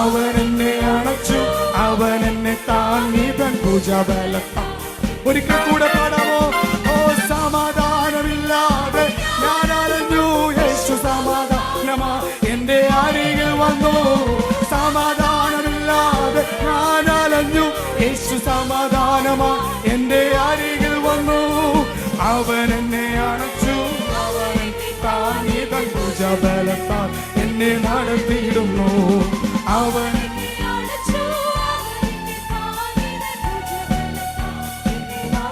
A: അവൻ എന്നെ അണച്ചു, അവൻ എന്നെ താങ്ങി ഭുജബലത്താൽ. ഒരിക്കൽ കൂടെ പാടാമോ? ഓ സമാധാനമില്ലാതെ ഞാൻ അലഞ്ഞു. യേശു സമാധാനമാ എന്റെ അരികിൽ വന്നു. സമാധാനമില്ലാതെ ഞാൻ അലഞ്ഞു. യേശു സമാധാനമാ എന്റെ അരികിൽ വന്നു. അവൻ എന്നെ അണച്ചു, അവൻ താങ്ങി ഭുജബലത്താൽ എന്നെ നടത്തിയിടുന്നു. അവൻ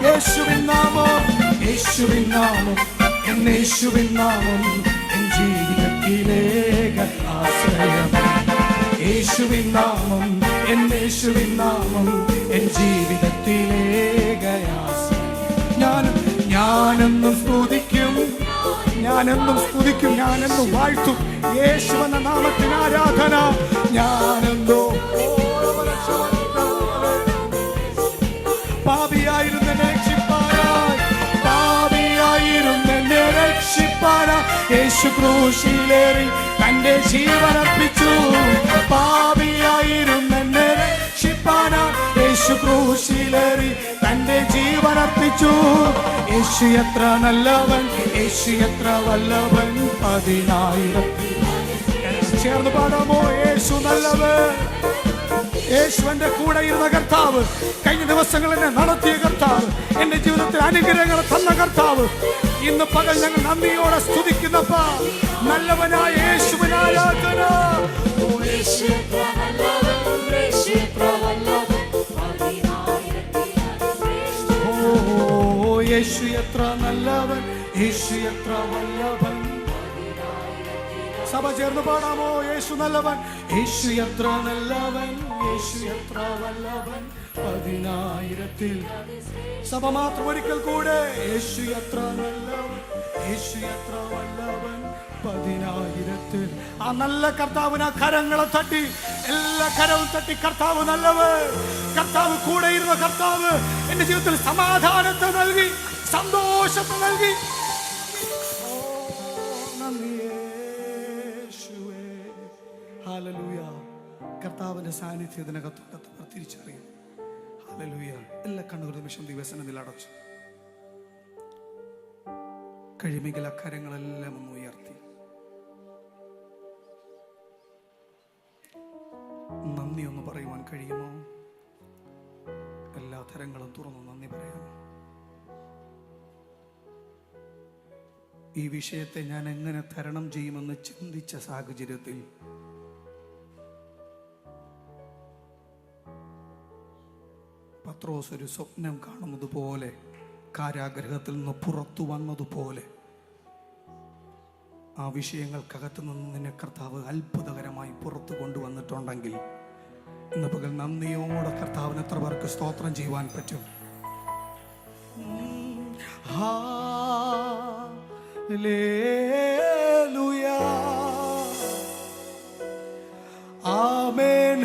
A: യേശുവിൻ നാമം, യേശുവിൻ നാമം, യേശുവിൻ നാമം എൻ ജീവിതത്തിലേക്ക് ആശ്രയം. യേശുവിൻ നാമം, എൻ യേശുവിൻ നാമം എൻ ജീവിതത്തിലേകയാസം. ഞാനെന്നും സ്തുതിക്കും, ഞാനെന്നും സ്തുതിക്കും, ഞാനെന്നും വാഴ്ത്തും യേശുവെന്ന നാമത്തിന് ആരാധന. ഞാനെന്നും പാപിയായിരുന്ന പാപിയായിരുന്നെ രക്ഷിപ്പാനായി യേശു ക്രൂശിലേറി തന്റെ ജീവനർപ്പിച്ചു. പാപിയായിരുന്നെ രക്ഷിപ്പാനായി യേശു ക്രൂശിലേറി തന്റെ ജീവനർപ്പിച്ചു. യേശു എത്ര നല്ലവൻ, യേശു എത്ര വല്ലവൻ. 10,000 ചേർന്ന് പാടാമോ? യേശു നല്ലവൻ, യേശു എന്റെ കൂടെ ഇരുന്ന കർത്താവ്, കഴിഞ്ഞ ദിവസങ്ങൾ എന്നെ നടത്തിയ കർത്താവ്, എന്റെ ജീവിതത്തിൽ അനുഗ്രഹങ്ങൾ തന്ന കർത്താവ്. ഇന്ന് പകൽ ഞങ്ങൾ നന്ദിയോടെ സ്തുതിക്കുന്നപ്പ നല്ലവനായ യേശുവിനെ ആരാധന.
B: ഓ യേശു എത്ര നല്ലവൻ, യേശു എത്ര വല്ലവൻ.
A: യേശു എത്ര നല്ലവൻ, യേശു എത്ര വല്ലവൻ. സഭ ചേർന്ന് പാടാമോ? യേശു നല്ലവൻ, യേശു എത്ര നല്ലവൻ, യേശു എത്ര വല്ലവൻ. 10,000 സഭ മാത്രം ഒരിക്കൽ കൂടെ. യേശു എത്ര നല്ലവൻ, യേശു എത്ര വല്ലവൻ. 10,000 ആ നല്ല കർത്താവിന് കരങ്ങളെ തട്ടി, എല്ലാ കരവും തട്ടി കർത്താവ് നല്ലവൻ, കർത്താവ് കൂടെ ഇരുന്ന കർത്താവ് എന്റെ ജീവിതത്തിൽ സമാധാനത്തെ നൽകി, സന്തോഷത്തെ നൽകി. ഹല്ലേലൂയ. കർത്താവിന്റെ സാന്നിധ്യത്തിനകത്തോട്ട് തിരിച്ചറിയും. ഹല്ലേലൂയ. എല്ലാ കണ്ണുകളും നിമിഷം ദിവസത്തിൽ അടച്ചു കഴിയുമെങ്കിൽ അക്കരങ്ങളെല്ലാം ഒന്ന് ഉയർത്തി നന്ദി ഒന്ന് പറയുവാൻ കഴിയുമോ? എല്ലാ തരങ്ങളും തുറന്നു നന്ദി പറയാമോ? ഈ വിഷയത്തെ ഞാൻ എങ്ങനെ തരണം ചെയ്യുമെന്ന് ചിന്തിച്ച സാഹചര്യത്തിൽ പത്രോസ് ഒരു സ്വപ്നം കാണുന്നത് പോലെ, കാരാഗ്രഹത്തിൽ നിന്ന് പുറത്തു വന്നതുപോലെ ആ വിഷയങ്ങൾക്കകത്ത് നിന്ന് നിന്നെ കർത്താവ് അത്ഭുതകരമായി പുറത്തു കൊണ്ടുവന്നിട്ടുണ്ടെങ്കിൽ ഇന്ന് പകൽ നന്ദിയോടെ കർത്താവിന് എത്ര പേർക്ക് സ്തോത്രം ചെയ്യുവാൻ പറ്റും? ഹല്ലേലൂയ, ആമേൻ.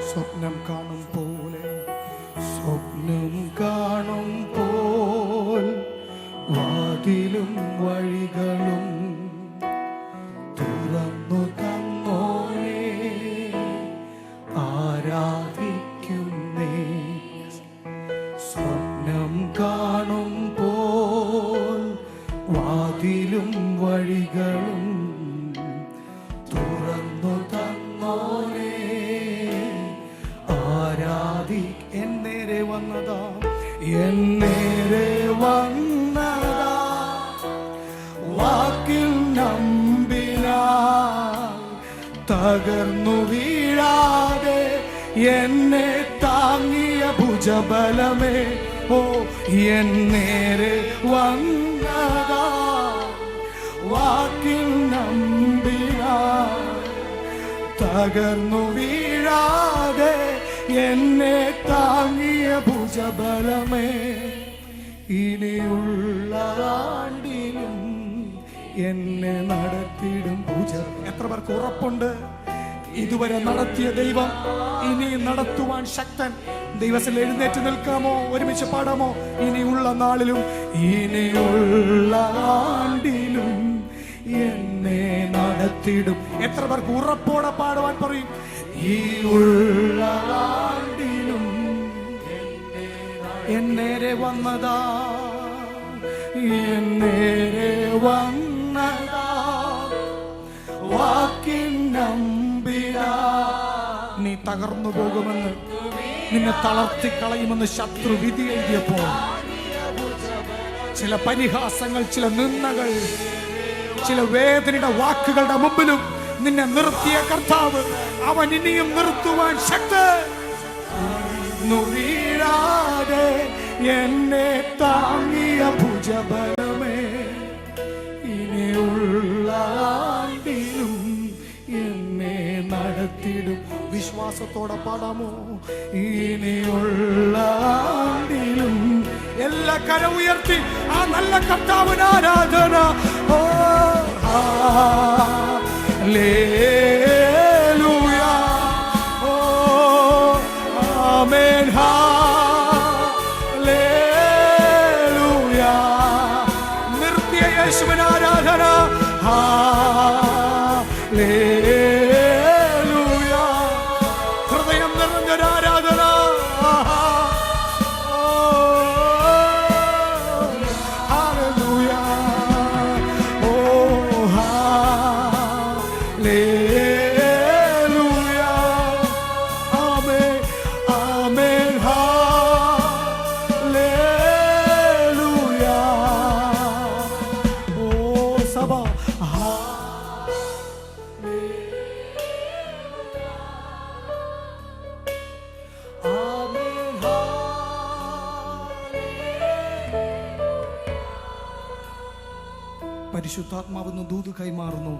A: സ്വപ്നം കാണും പോലെ, സ്വപ്നം കാണും പോൽ വാതിലും വഴികളും തുറന്നു തന്നോനെ ആരാധിക്കുന്നേ. സ്വപ്നം കാണും പോൽ വാതിലും വഴികളും തുറന്നു തന്നോനെ ആരാധി. എന്നേരെ വന്നതാ, എന്നേരെ വന്നതാ വാക്കിൽ നമ്പിനാ തകർന്നു വീഴാതെ എന്നെ താങ്ങിയ ഭുജബലമേ. ഓ എന്നേരെ വന്നതാ വാക്കിൽ നമ്പിനാ തകർന്നു വീഴാതെ എന്നെ താങ്ങിയ ഭുജബലമേ. ഇനിയുള്ള ആണ്ടിലും എന്നെ നടത്തിയിടും ഭുജ. എത്ര പേർക്ക് ഉറപ്പുണ്ട് ഇതുവരെ നടത്തിയ ദൈവം ഇനി നടത്തുവാൻ ശക്തൻ? ദൈവത്തിൽ എഴുന്നേറ്റ് നിൽക്കാമോ? ഒരുമിച്ച് പാടാമോ? ഇനിയുള്ള നാളിലും ഇനിയുള്ള ആണ്ടിലും എന്നെ നടത്തിയിടും. എത്ര പേർക്ക് ഉറപ്പോടെ പാടുവാൻ പറയും? ഈ ഉള്ള ആണ്ടിലും എന്നേരെ വന്നതാ, എന്നേരെ വന്നതാ വാക്കിൻ നമ്പിനാ. നീ തകർന്നു പോകുമെന്ന്, നിന്നെ തളർത്തി കളയുമെന്ന് ശത്രു വിധി എഴുതിയപ്പോൾ ചില പരിഹാസങ്ങൾ, ചില നിന്ദകൾ ചില വേദനയുടെ വാക്കുകളുടെ മുമ്പിലും നിന്നെ നിർത്തിയ കർത്താവ് അവൻ ഇനിയും നിർത്തുവാൻ ശക്തൻ. വീഴാതെ എന്നെ താങ്ങിയ ഭുജബലമേ, ഇനിയുള്ള ആണ്ടിലും എന്നെ നടത്തിടും. വിശ്വാസത്തോടെ പാടാമോ? ഇനിയുള്ള ആണ്ടിലും. എല്ലാ കരം ഉയർത്തി ആ നല്ല കർത്താവിന് ആരാധന. ഓ ഹല്ലേലൂയ, ഓ ആമേൻ, ഹല്ലേലൂയ. നിർത്തിയ യേശുവിന് ആരാധന. ഹല്ലേലൂയ, ഹൃദയം നിറഞ്ഞൊരു ആരാധന. ഹല്ലേലൂയ, ഓ ഹല്ലേലൂയ, ആമേൻ, ആമേൻ, ഹല്ലേലൂയ. ഓ സഭ, പരിശുദ്ധാത്മാവെന്ന് ദൂത് കൈമാറുന്നു.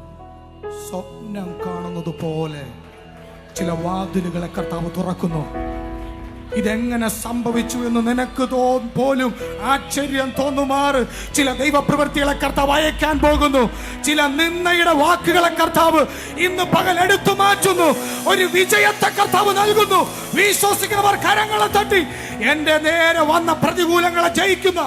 A: സ്വപ്നം കാണുന്നത് പോലെ ചില വാതിലുകളെ കർത്താവ് തുറക്കുന്നു. ഇതെങ്ങനെ സംഭവിച്ചു എന്ന് നിനക്ക് പോലും ആശ്ചര്യം തോന്നുമാറ് ചില ദൈവപ്രവൃത്തികളെ കർത്താവ് അയക്കാൻ പോകുന്നു. ചില നിന്ദയുടെ വാക്കുകളെ കർത്താവ് ഇന്ന് പകൽ എടുത്തു മാറ്റുന്നു. ഒരു വിജയത്തെ കർത്താവ് നൽകുന്നു. വിശ്വസിക്കുന്നവർ കരങ്ങളെ തട്ടി എന്റെ നേരെ വന്ന പ്രതികൂലങ്ങളെ ജയിക്കുന്ന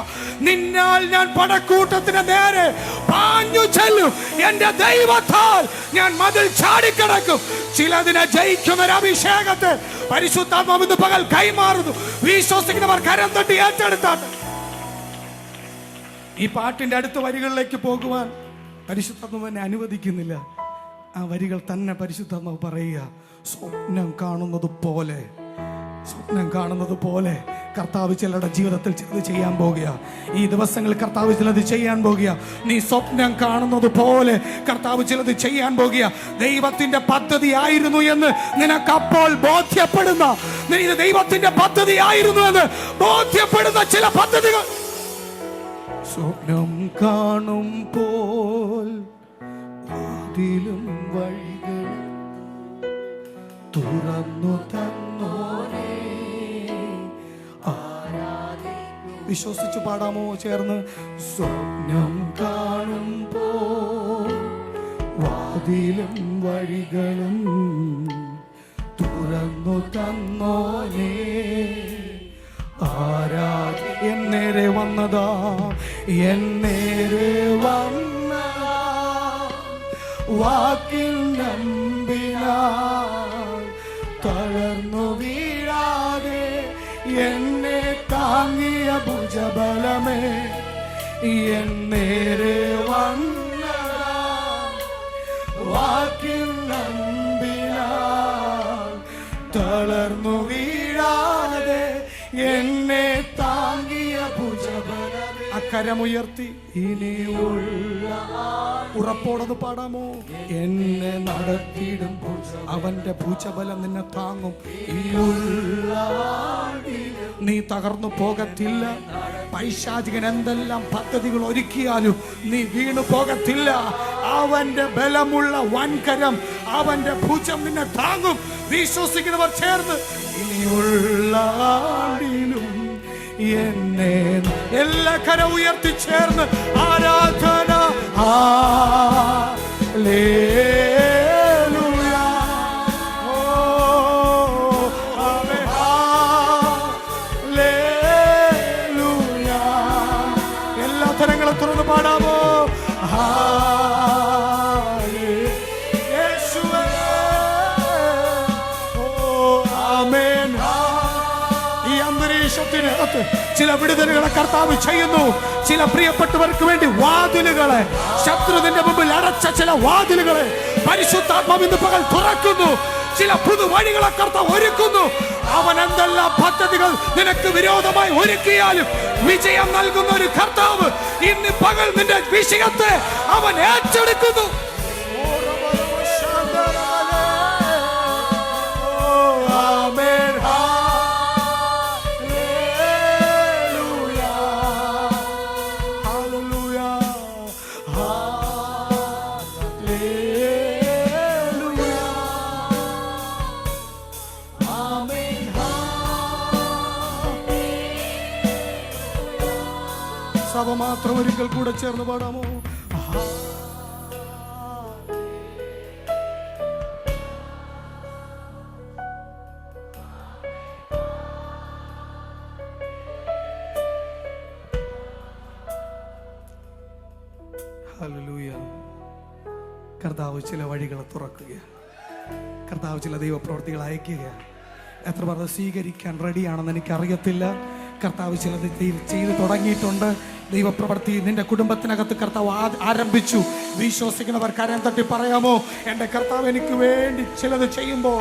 A: നിന്നാൽ ഞാൻ പടക്കൂട്ടത്തിന് നേരെ പാഞ്ഞു ചെല്ലും. എന്റെ ദൈവത്താൽ ഞാൻ മതിൽ ചാടിക്കിടക്കും. ചിലതിനെ ജയിക്കുന്ന ഒരു അഭിഷേകത്തെ പരിശുദ്ധാത്മാവ് ഇന്ന് പകൽ കൈമാറുന്നു. വിശ്വസിക്കുന്നവർ കരം തട്ടി ഏറ്റെടുത്താണ്. ഈ പാട്ടിന്റെ അടുത്ത വരികളിലേക്ക് പോകുവാൻ പരിശുദ്ധാത്മാവ് എന്നെ അനുവദിക്കുന്നില്ല. ആ വരികൾ തന്നെ പരിശുദ്ധാത്മാവ് പറയുക. സ്വപ്നം കാണുന്നത് പോലെ, സ്വപ്നം കാണുന്നത് പോലെ കർത്താവ് ചിലരുടെ ജീവിതത്തിൽ ചിലത് ചെയ്യാൻ പോകുക. ഈ ദിവസങ്ങളിൽ കർത്താവ് ചിലത് ചെയ്യാൻ പോകുക. നീ സ്വപ്നം കാണുന്നത് പോലെ കർത്താവ് ചിലത് ചെയ്യാൻ പോകുക. ദൈവത്തിന്റെ പദ്ധതി ആയിരുന്നു എന്ന് നിനക്കപ്പോൾ ബോധ്യപ്പെടുന്ന, ഇത് ദൈവത്തിന്റെ പദ്ധതി ആയിരുന്നു എന്ന് ബോധ്യപ്പെടുന്ന ചില പദ്ധതികൾ സ്വപ്നം കാണും പോൽ വാതിലും വഴികൾ തുറന്നു തന്നോനെ. വിശ്വസിച്ചു പാടാമോ ചേർന്ന്? സ്വപ്നം കാണുമ്പോ വാതിലും വഴികളും തുറന്നു തന്നോനെ. ആരാധി എന്നേരെ വന്നതാ, എന്നേരെ വന്നതാ, വാക്കിൽ നമ്പിനാ തളർന്നു വീഴാതെ എന്നെ താങ്ങിയ ഭുജബലമേ. എന്നേരെ വന്നതാ, വാക്കിൽ നമ്പിനാ തളർന്നു വീഴാതെ എന്നെ താങ്ങിയ ഭുജബലമേ. അക്കരമുയർത്തി ഇനിയുള്ള ഉറപ്പോടത് പാടാമോ? എന്നെ നടത്തിയിടും അവന്റെ ഭുജബലം നിന്നെ താങ്ങും. നീ തകർന്നു പോകത്തില്ല. പൈശാചികൻ എന്തെല്ലാം പദ്ധതികൾ ഒരുക്കിയാലും നീ വീണു പോകത്തില്ല. അവന്റെ ബലമുള്ള വൻകരം, അവന്റെ ഭുജം നിന്നെ താങ്ങും. വിശ്വസിക്കുന്നവർ ചേർന്ന് ഇനിയുള്ള ആണ്ടിലും എന്നെ എല്ലാ കരം ഉയർത്തി ചേർന്ന് ആരാധന. ഹല്ലേലൂയ, ഓ ആമേൻ, ഹല്ലേലൂയ. എല്ലാ തരങ്ങളും തുറന്ന് പാടാമോ? യേശുവേ, ഓ ആമേൻ. ഈ അന്തരീക്ഷത്തിനകത്ത് ചില വിടുതലുകളെ കർത്താവ് ചെയ്യുന്നു. ചില പ്രിയപ്പെട്ടവർക്ക് വേണ്ടി വാതിലുകളെ, ശത്രുവിന്റെ മുമ്പിൽ അടച്ച ചില വാതിലുകളെ പരിശുദ്ധാത്മാവ് ഇന്ന് പകൽ തുറക്കുന്നു. ചില പുതുവഴികളെ കർത്താവ് ഒരുക്കുന്നു. അവൻ എന്തെല്ലാം പദ്ധതികൾ നിനക്ക് വിരോധമായി ഒരുക്കിയാലും വിജയം നൽകുന്ന ഒരു കർത്താവ് ഇന്ന് പകൽ നിന്റെ വിഷയത്തെ അവൻ ഏറ്റെടുക്കുന്നു. സഭ മാത്രം ഒരിക്കൽ കൂടെ ചേർന്ന് പാടാമോ? ഹല്ലേലൂയ. കർത്താവ് ചില വഴികൾ തുറക്കുക, കർത്താവ് ചില ദൈവപ്രവർത്തികൾ അയക്കുക. എത്ര പേർ സ്വീകരിക്കാൻ റെഡിയാണെന്ന് എനിക്കറിയത്തില്ല. കർത്താവ് ചിലത് ചെയ്ത് തുടങ്ങിയിട്ടുണ്ട്. ദൈവപ്രവൃത്തി നിന്റെ കുടുംബത്തിനകത്ത് കർത്താവ് ആരംഭിച്ചു. വിശ്വസിക്കുന്നവർ കരം തട്ടി പറയാമോ? എൻ്റെ കർത്താവ് എനിക്ക് വേണ്ടി ചിലത് ചെയ്യുമ്പോൾ,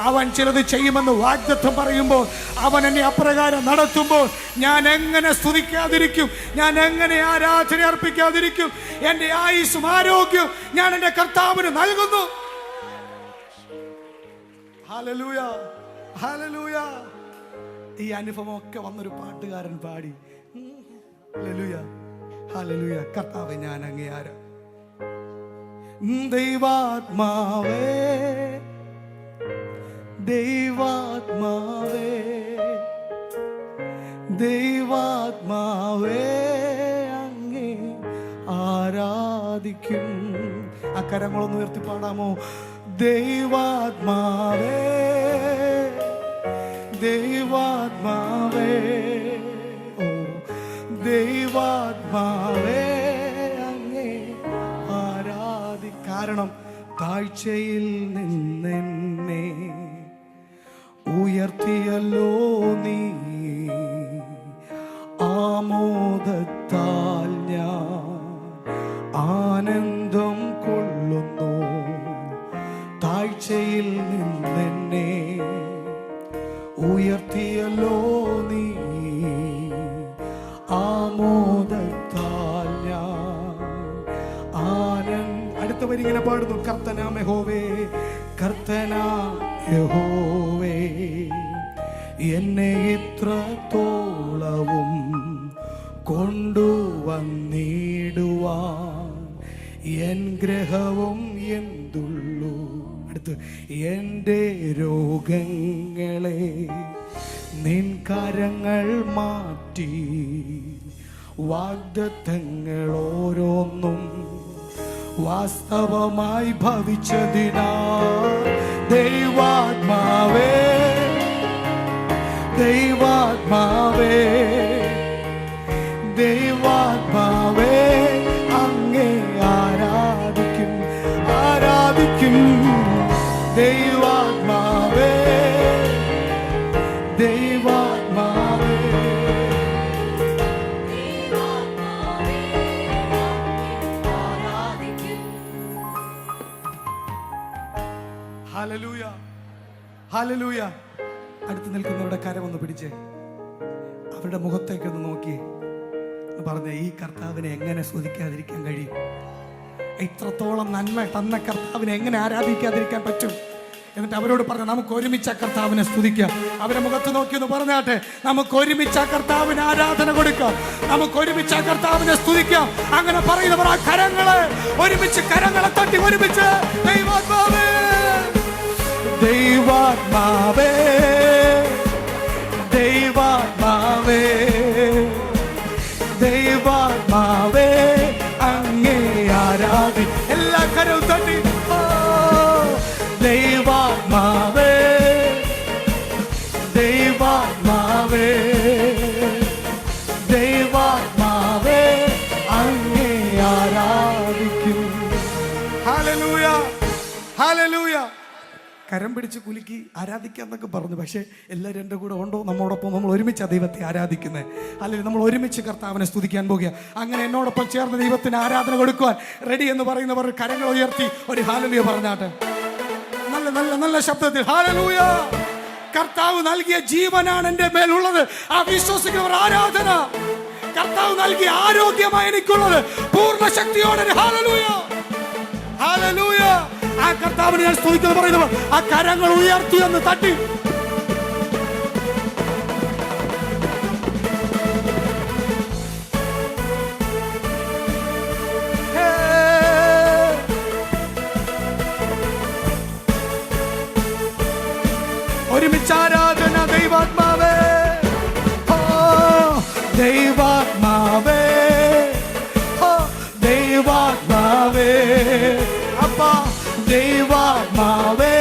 A: അവൻ ചിലത് ചെയ്യുമെന്ന് വാഗ്ദത്തം പറയുമ്പോൾ, അവൻ എന്നെ അപ്രകാരം നടത്തുമ്പോൾ ഞാൻ എങ്ങനെ സ്തുതിക്കാതിരിക്കും? ഞാൻ എങ്ങനെ ആരാധന അർപ്പിക്കാതിരിക്കും? എൻ്റെ ആയുസ്സും ആരോഗ്യവും ഞാൻ എൻ്റെ കർത്താവിന് നൽകുന്നു. Hallelujah, hallelujah. ഈ അനുഭവമൊക്കെ വന്നൊരു പാട്ടുകാരൻ പാടി. Hallelujah, hallelujah. കർത്താവേ ഞാൻ അങ്ങേ ആരാധിക്കുന്നു. ദൈവാത്മാവേ, ദൈവാത്മാവേ, ദൈവാത്മാവേ അങ്ങേ ആരാധിക്കും. ആ കരങ്ങളൊന്ന് ഉയർത്തി പാടാമോ? ദൈവാത്മാവേ, ദൈവാത്മാവേ, ഓ ദൈവാത്മാവേ അങ്ങേ ആരാധി. കാരണം താഴ്ചയിൽ നിന്നെന്നെ ഉയർത്തിയല്ലോ നീ, ആമോദത്താൽ ഞാൻ ആനന്ദം കൊള്ളുന്നു. താഴ്ചയിൽ നിന്നെന്നെ ഉയർത്തിയല്ലോ നീ, ആമോദത്താൽ ഞാൻ അടുത്ത വരി ഇങ്ങനെ പാടുന്നു. കർത്തനാം യഹോവേ, കർത്തനാം യഹോവേ എന്നെ ഇത്രത്തോളവും കൊണ്ടുവന്നിടുവാൻ എൻ ഗ്രഹവും എന്തുള്ളൂ. അടുത്ത് എൻ്റെ രോഗങ്ങളെ നിൻ കരങ്ങൾ മാറ്റി, വാഗ്ദത്തങ്ങൾ ഓരോന്നും വാസ്തവമായി ഭവിച്ചതിനാൽ ദൈവാത്മാവേ, ദൈവാത്മാവേ, ദൈവാത്മാവേ അങ്ങേ ആരാധിക്കും, ആരാധിക്കും. ദൈവാത്മാവേ, ദൈവാത്മാവേ, ഹല്ലേലൂയ, ഹല്ലേലൂയ. അടുത്ത് നിൽക്കുന്നവരുടെ കരമൊന്ന് പിടിച്ചേ, അവരുടെ മുഖത്തേക്കൊന്ന് നോക്കിയേ, പറഞ്ഞ ഈ കർത്താവിനെ എങ്ങനെ സ്തുതിക്കാതിരിക്കാൻ കഴിയും? ഇത്രത്തോളം നന്മ തന്ന കർത്താവിനെ എങ്ങനെ ആരാധിക്കാതിരിക്കാൻ പറ്റും? എന്നിട്ട് അവരോട് പറഞ്ഞ നമുക്ക് ഒരുമിച്ച് ആ കർത്താവിനെ സ്തുതിക്കാം. അവരെ മുഖത്ത് നോക്കി ഒന്ന് പറഞ്ഞാട്ടെ, നമുക്ക് ഒരുമിച്ച് ആ കർത്താവിന് ആരാധന കൊടുക്കാം, നമുക്ക് ഒരുമിച്ച് ആ കർത്താവിനെ സ്തുതിക്കാം. അങ്ങനെ പറയുന്നവർ ആ കരങ്ങളെ ഒരുമിച്ച്, കരങ്ങളെ തട്ടി ഒരുമിച്ച് ദൈവാത്മാവേ, ദൈവാത്മാവേ, ദൈവാത്മാവേ, ദൈവാത്മാവേ അങ്ങേ ആരാധി. എല്ലാ കരവും തട്ടി ദൈവാത്മാവേ, ദൈവാത്മാവേ, ദൈവാത്മാവേ അങ്ങേ ആരാധിക്കും. Hallelujah, hallelujah. കരം പിടിച്ച് കുലുക്കി ആരാധിക്കാന്നൊക്കെ പറഞ്ഞു, പക്ഷേ എല്ലാവരും എൻ്റെ കൂടെ ഉണ്ടോ? നമ്മോടൊപ്പം നമ്മൾ ഒരുമിച്ച് ദൈവത്തെ ആരാധിക്കുന്നത്, അല്ലെങ്കിൽ നമ്മൾ ഒരുമിച്ച് കർത്താവിനെ സ്തുതിക്കാൻ പോകുക. അങ്ങനെ എന്നോടൊപ്പം ചേർന്ന് ദൈവത്തിന് ആരാധന കൊടുക്കുവാൻ റെഡി എന്ന് പറയുന്നവർ കരങ്ങൾ ഉയർത്തി ഒരു ഹല്ലേലൂയ പറഞ്ഞാട്ടെ. നല്ല നല്ല നല്ല ശബ്ദത്തിൽ ഹല്ലേലൂയ. കർത്താവ് നൽകിയ ജീവനാണ് എൻ്റെ മേലുള്ളത്. ആ വിശ്വസിക്കുന്നവർ ആരാധന. കർത്താവ് നൽകിയ ആരോഗ്യമായി എനിക്കുള്ളത്. പൂർണ്ണ ശക്തിയോടെ ഹല്ലേലൂയ, ഹല്ലേലൂയ. ആ കർത്താവിനെ ഞാൻ സ്തുതിക്കുന്നു പറയുന്നവർ ആ കരങ്ങൾ ഉയർത്തി എന്ന് തട്ടി. ഒരുമിച്ച് ആരാധന. ദൈവാത്മാവേ, ഓ ദൈവാത്മാവേ, ഓ ദൈവാത്മാവേ, അപ്പാ ദൈവാത്മാവേ,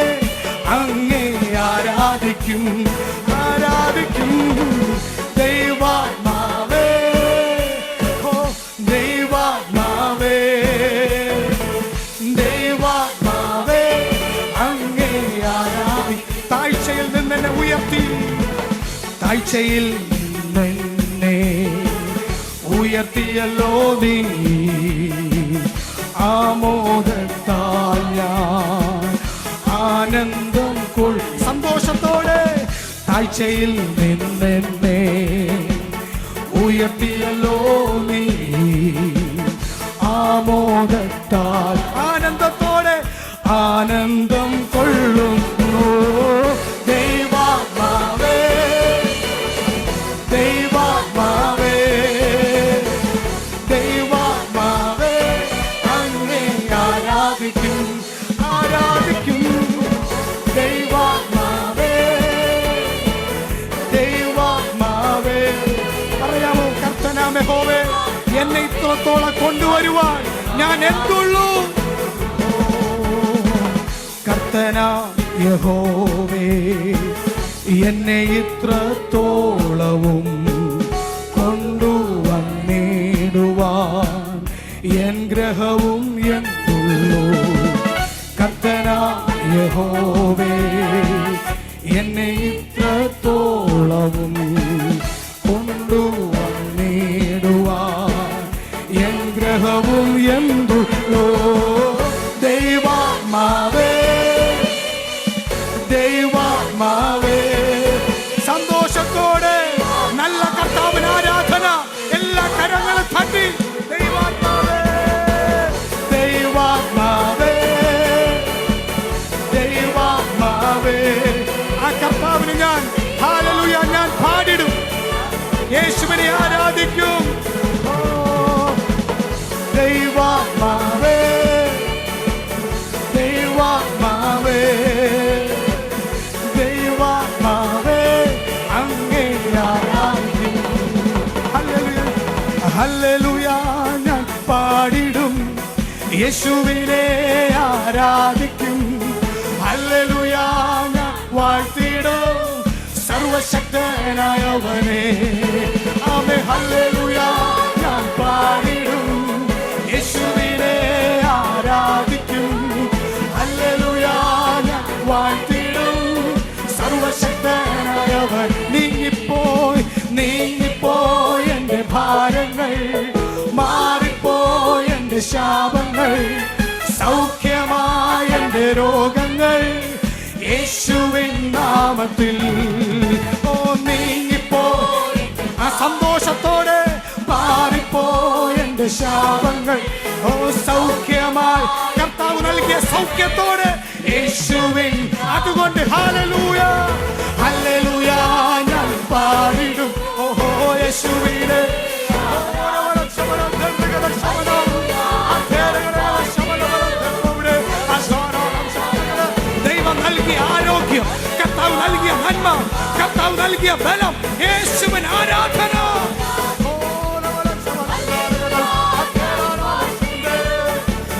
A: അങ്ങേ ആരാധിക്കും, ആരാധിക്കും. ദൈവാത്മാവേ, ഓ ദൈവാത്മാവേ, ദൈവാത്മാവേ, അങ്ങേ ആരാധിക്കും. താഴ്ചയിൽ നിന്ന് എന്നെ ഉയർത്തി, താഴ്ചയിൽ നിന്നെ ഉയർത്തിയല്ലോ നീ. ആമോദത്താൽ ഞാൻ ആനന്ദം കൊൾ. സന്തോഷത്തോടെ താഴ്ചയിൽ നിന്നെ ഉയർത്തിയല്ലോ നീ. ആമോദത്താൽ ആനന്ദത്തോടെ ആനന്ദം കൊള്ളുന്നു. ദൈവാത്മാവേ, ദൈവാത്മാവേ, ദൈവാത്മാവേ, അങ്ങേ ആരാധിക്കും, ആരാധിക്കും. ദൈവാത്മാവേ, ദൈവാത്മാവേ. പറയാമോ കർത്തനാമേ ഹോവേ, എന്നെ ഇത്രത്തോളം കൊണ്ടുവരുവാൻ ഞാൻ എന്തുള്ളൂ. കർത്തനാ യഹോവേ, എന്നെ ഇത്രത്തോളവും കൊണ്ടുവന്നിടുവാൻ എൻ ഗ്രഹവും എന്തുള്ളൂ. കർത്തനാ യഹോവേ, എന്നെ ഇത്രത്തോളവും കൊണ്ടുവന്നിടുവാൻ എൻ ഗ്രഹവും എന്തുള്ളൂ. ദൈവാത്മാവേ, ദൈവാത്മാവേ. സന്തോഷത്തോടെ നല്ല കർത്താവിന് ആരാധന. എല്ലാ കരങ്ങളും തട്ടി. ദൈവാത്മാവേ, ദൈവാത്മാവേ, ദൈവാത്മാവേ. ആ കർത്താവിന് ഞാൻ ഹല്ലേലൂയ ഞാൻ പാടിടും. യേശുവിനെ ആരാധിക്കും. ഓ ദൈവാത്മാവേ, ദൈവാത്മാവേ, ദൈവാത്മാവേ, അങ്ങേ ആരാധിക്കും. ഹല്ലേലൂയ, ഹല്ലേലൂയ ഞാൻ പാടിടും. യേശുവിനെ ആരാധിക്കും. ഹല്ലേലൂയ ഞാൻ വാഴ്ത്തിടും സർവശക്തനായവനെ. ആമേൻ. ഹല്ലേലൂയ ഞാൻ പാടിടും. യേശുവിനെ ആരാധിക്കും. ഹല്ലേലൂയ ഞാൻ വാഴ്ത്തിടും സർവശക്തനായവൻ. നീങ്ങിപ്പോയി, നീങ്ങിപ്പോയി എൻ്റെ ഭാരങ്ങൾ, മാറിപ്പോയി എൻ്റെ ശാപങ്ങൾ, സൗഖ്യമായ എൻ്റെ രോഗങ്ങൾ യേശുവിൻ നാമത്തിൽ. ഓ നീങ്ങിപ്പോയി ആ സന്തോഷത്തോടെ, മാറിപ്പോയി എൻ്റെ ശാപങ്ങൾ, ഓ സൗഖ്യമായി കർത്താവ് നൽകിയ സൗഖ്യത്തോടെ യേശുവിൻ. അതുകൊണ്ട് ഹല്ലേലൂയ, ഹല്ലേലൂയ ഞാൻ പാടിടും. ഓഹോ യേശുവിനെ. ദൈവം നൽകിയ ആരോഗ്യം, കർത്താവ് നൽകിയ നന്മ, കർത്താവ് നൽകിയ ബലം, യേശുവിൻ ആരാധന.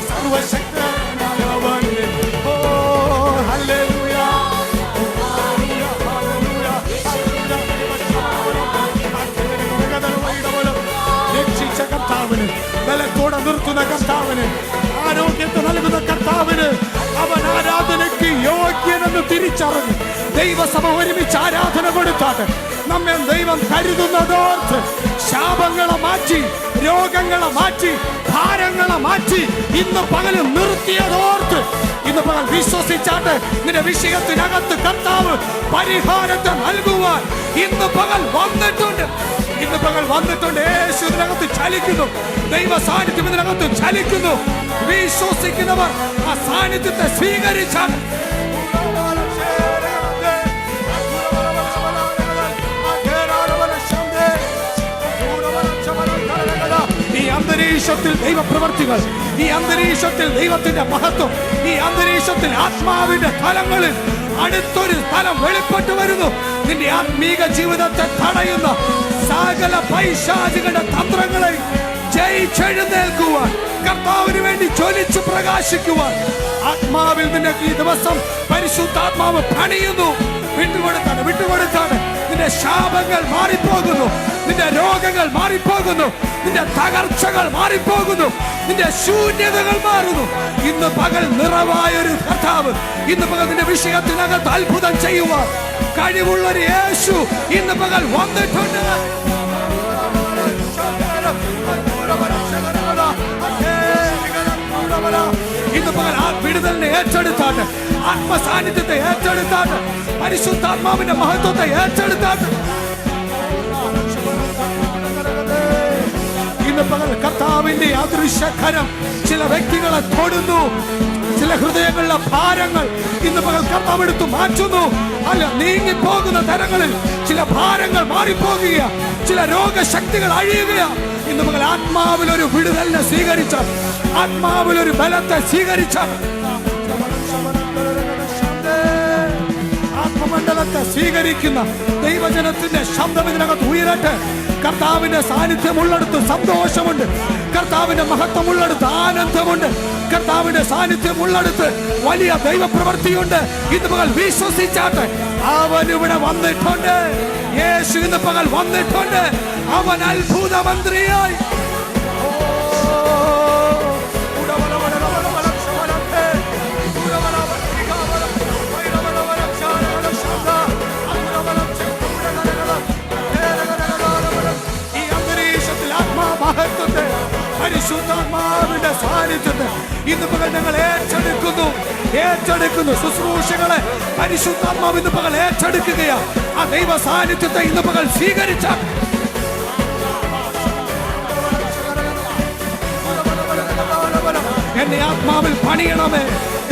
A: സർവശക്തനായവനെ. ഓ ഹല്ലേലൂയ, രക്ഷിച്ച കർത്താവിന്, ബലത്തോടെ നിർത്തുന്ന കർത്താവിന്, ആരോഗ്യത്തെ നൽകുന്ന കർത്താവിന് അവൻ ആരാധനയ്ക്ക് യോഗ്യനെന്ന് തിരിച്ചറിഞ്ഞ് ദൈവസഭ ഒരുമിച്ച് ആരാധന കൊടുത്താട്ടെ. നമ്മെ ദൈവം കരുതുന്നതോർത്ത് ശാപങ്ങളെ മാറ്റി, രോഗങ്ങളെ മാറ്റി, ഭാരങ്ങളെ മാറ്റി ഇന്ന് പകല് നിർത്തിയതോർത്ത് ഇന്ന് പകൽ വിശ്വസിച്ചാട്ട് നിന്റെ വിഷയത്തിനകത്ത് കർത്താവ് പരിഹാരത്തെ നൽകുവാൻ ഇന്ന് പകൽ വന്നിട്ടുണ്ട്. ഇന്ന് പകൽ വന്നിട്ടുണ്ട്. യേശു ഇതിനകത്ത് ചലിക്കുന്നു. ദൈവ സാന്നിധ്യം ഇതിനകത്ത് ചലിക്കുന്നു. വിശ്വസിക്കുന്നവർ ആ സാന്നിധ്യത്തെ സ്വീകരിച്ചാണ്. ഈ അന്തരീക്ഷത്തിൽ ദൈവപ്രവർത്തികൾ, ഈ അന്തരീക്ഷത്തിൽ ദൈവത്തിന്റെ മഹത്വം, ഈ അന്തരീക്ഷത്തിൽ ആത്മാവിന്റെ തലങ്ങളിൽ അടുത്തൊരു സ്ഥലം വെളിപ്പെട്ടു വരുന്നു. നിന്റെ ആത്മീക ജീവിതത്തെ തടയുന്ന സകല പൈശാചികളുടെ തന്ത്രങ്ങളെ ജയിച്ചെഴുന്നേൽക്കുവാൻ, കർത്താവിന് വേണ്ടി ജ്വലിച്ചു പ്രകാശിക്കുവാൻ ആത്മാവിൽ നിനക്ക് ഈ ദിവസം പരിശുദ്ധാത്മാവ് പണിയുന്നു. വിട്ടുകൊടുത്താണ് നിന്റെ ശാപങ്ങൾ മാറിപ്പോകുന്നു, നിന്റെ രോഗങ്ങൾ മാറിപ്പോകുന്നു, നിന്റെ തകർച്ചകൾ മാറിപ്പോകുന്നു, നിന്റെ ശൂന്യതകൾ മാറുന്നു. ഇന്ന് പകൽ നിറവായൊരു കർത്താവ്, ഇന്ന് പകൽ നിന്റെ വിഷയത്തിനകത്ത് അത്ഭുതം ചെയ്യുവാൻ കഴിവുള്ളൊരു യേശു ഇന്ന് പകൽ വന്നിട്ടുണ്ട്. ഇന്ന് പകൽ ആ വിടുതലിനെ ഏറ്റെടുത്താട്ട്, ആത്മസാന്നിധ്യത്തെ ഏറ്റെടുത്താട്ട്, പരിശുദ്ധാത്മാവിന്റെ മഹത്വത്തെ ഏറ്റെടുത്താട്ട് ഇന്ന് പകൽ കർത്താവിന്റെ അദൃശ്യകരം ചില വ്യക്തികളെ തൊടുന്നു. ചില ഹൃദയങ്ങളിലെ ഭാരങ്ങൾ ഇന്ന് പകൽ കർത്താവ് എടുത്തു മാറ്റുന്നു. അല്ല, നീങ്ങിപ്പോകുന്ന തരങ്ങളിൽ ചില ഭാരങ്ങൾ മാറിപ്പോകുക, ചില രോഗശക്തികൾ അഴിയുക. ഇന്ന് പകൽ ആത്മാവിലൊരു വിടുതലിനെ സ്വീകരിച്ച, ആത്മാവിലൊരു ബലത്തെ സ്വീകരിച്ച, ആത്മമണ്ഡലത്തെ സ്വീകരിക്കുന്ന ദൈവജനത്തിന്റെ ശബ്ദം ഇതിനകത്ത് ഉയരട്ടെ. കർത്താവിന്റെ സാന്നിധ്യം ഉള്ളിടത്ത് സന്തോഷമുണ്ട്, കർത്താവിന്റെ മഹത്വം ഉള്ളിടത്ത് ആനന്ദമുണ്ട്, കർത്താവിന്റെ സാന്നിധ്യം ഉള്ളിടത്ത് വലിയ ദൈവപ്രവൃത്തിയുണ്ട്. ഇന്ന് പകൽ വിശ്വസിച്ചാട്ടെ, അവൻ ഇവിടെ വന്നിട്ടുണ്ട്. യേശു ഇന്ന് പകൽ വന്നിട്ടുണ്ട്. അവൻ അത്ഭുത മന്ത്രിയായി പരിശുദ്ധാത്മാവിന്റെ സാന്നിധ്യത്തെ ഇന്ന് പകൽ ഞങ്ങൾ ഏറ്റെടുക്കുന്നു. ശുശ്രൂഷകളെ പരിശുദ്ധാത്മാവ് ഇന്ന് പകൽ ഏറ്റെടുക്കുകയാ. ആ ദൈവ സാന്നിധ്യത്തെ ഇന്ന് പകൽ സ്വീകരിച്ച എന്നെ ആത്മാവിൽ പണിയണമേ,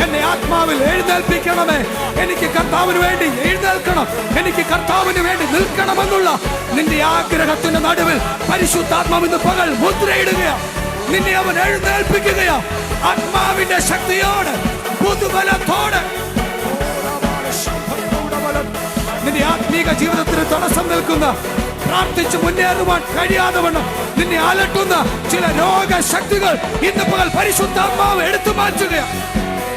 A: എന്നെ ആത്മാവിൽ എഴുന്നേൽപ്പിക്കണമേ. എനിക്ക് കർത്താവിന് വേണ്ടി എഴുന്നേൽക്കണം, എനിക്ക് കർത്താവിന് വേണ്ടി നിൽക്കണമെന്നുള്ള നിന്റെ ആഗ്രഹത്തിന്റെ നടുവിൽ പരിശുദ്ധാത്മാവ് ഇന്ന് പകൽ മുദ്രയിടുകയാ. നിന്നെ അവൻ എഴുന്നേൽപ്പിക്കുകയാ. ആത്മാവിന്റെ ശക്തിയോട്, പുതുബലത്തോടെ നിന്റെ ആത്മീക ജീവിതത്തിന് തടസ്സം നിൽക്കുന്ന, പ്രാർത്ഥിച്ച് മുന്നേറുവാൻ കഴിയാതെ വണ്ണം നിന്നെ അലട്ടുന്ന ചില രോഗശക്തികൾ ഇന്ന് പകൽ പരിശുദ്ധാത്മാവ് എടുത്തു മാറ്റുകയാണ്.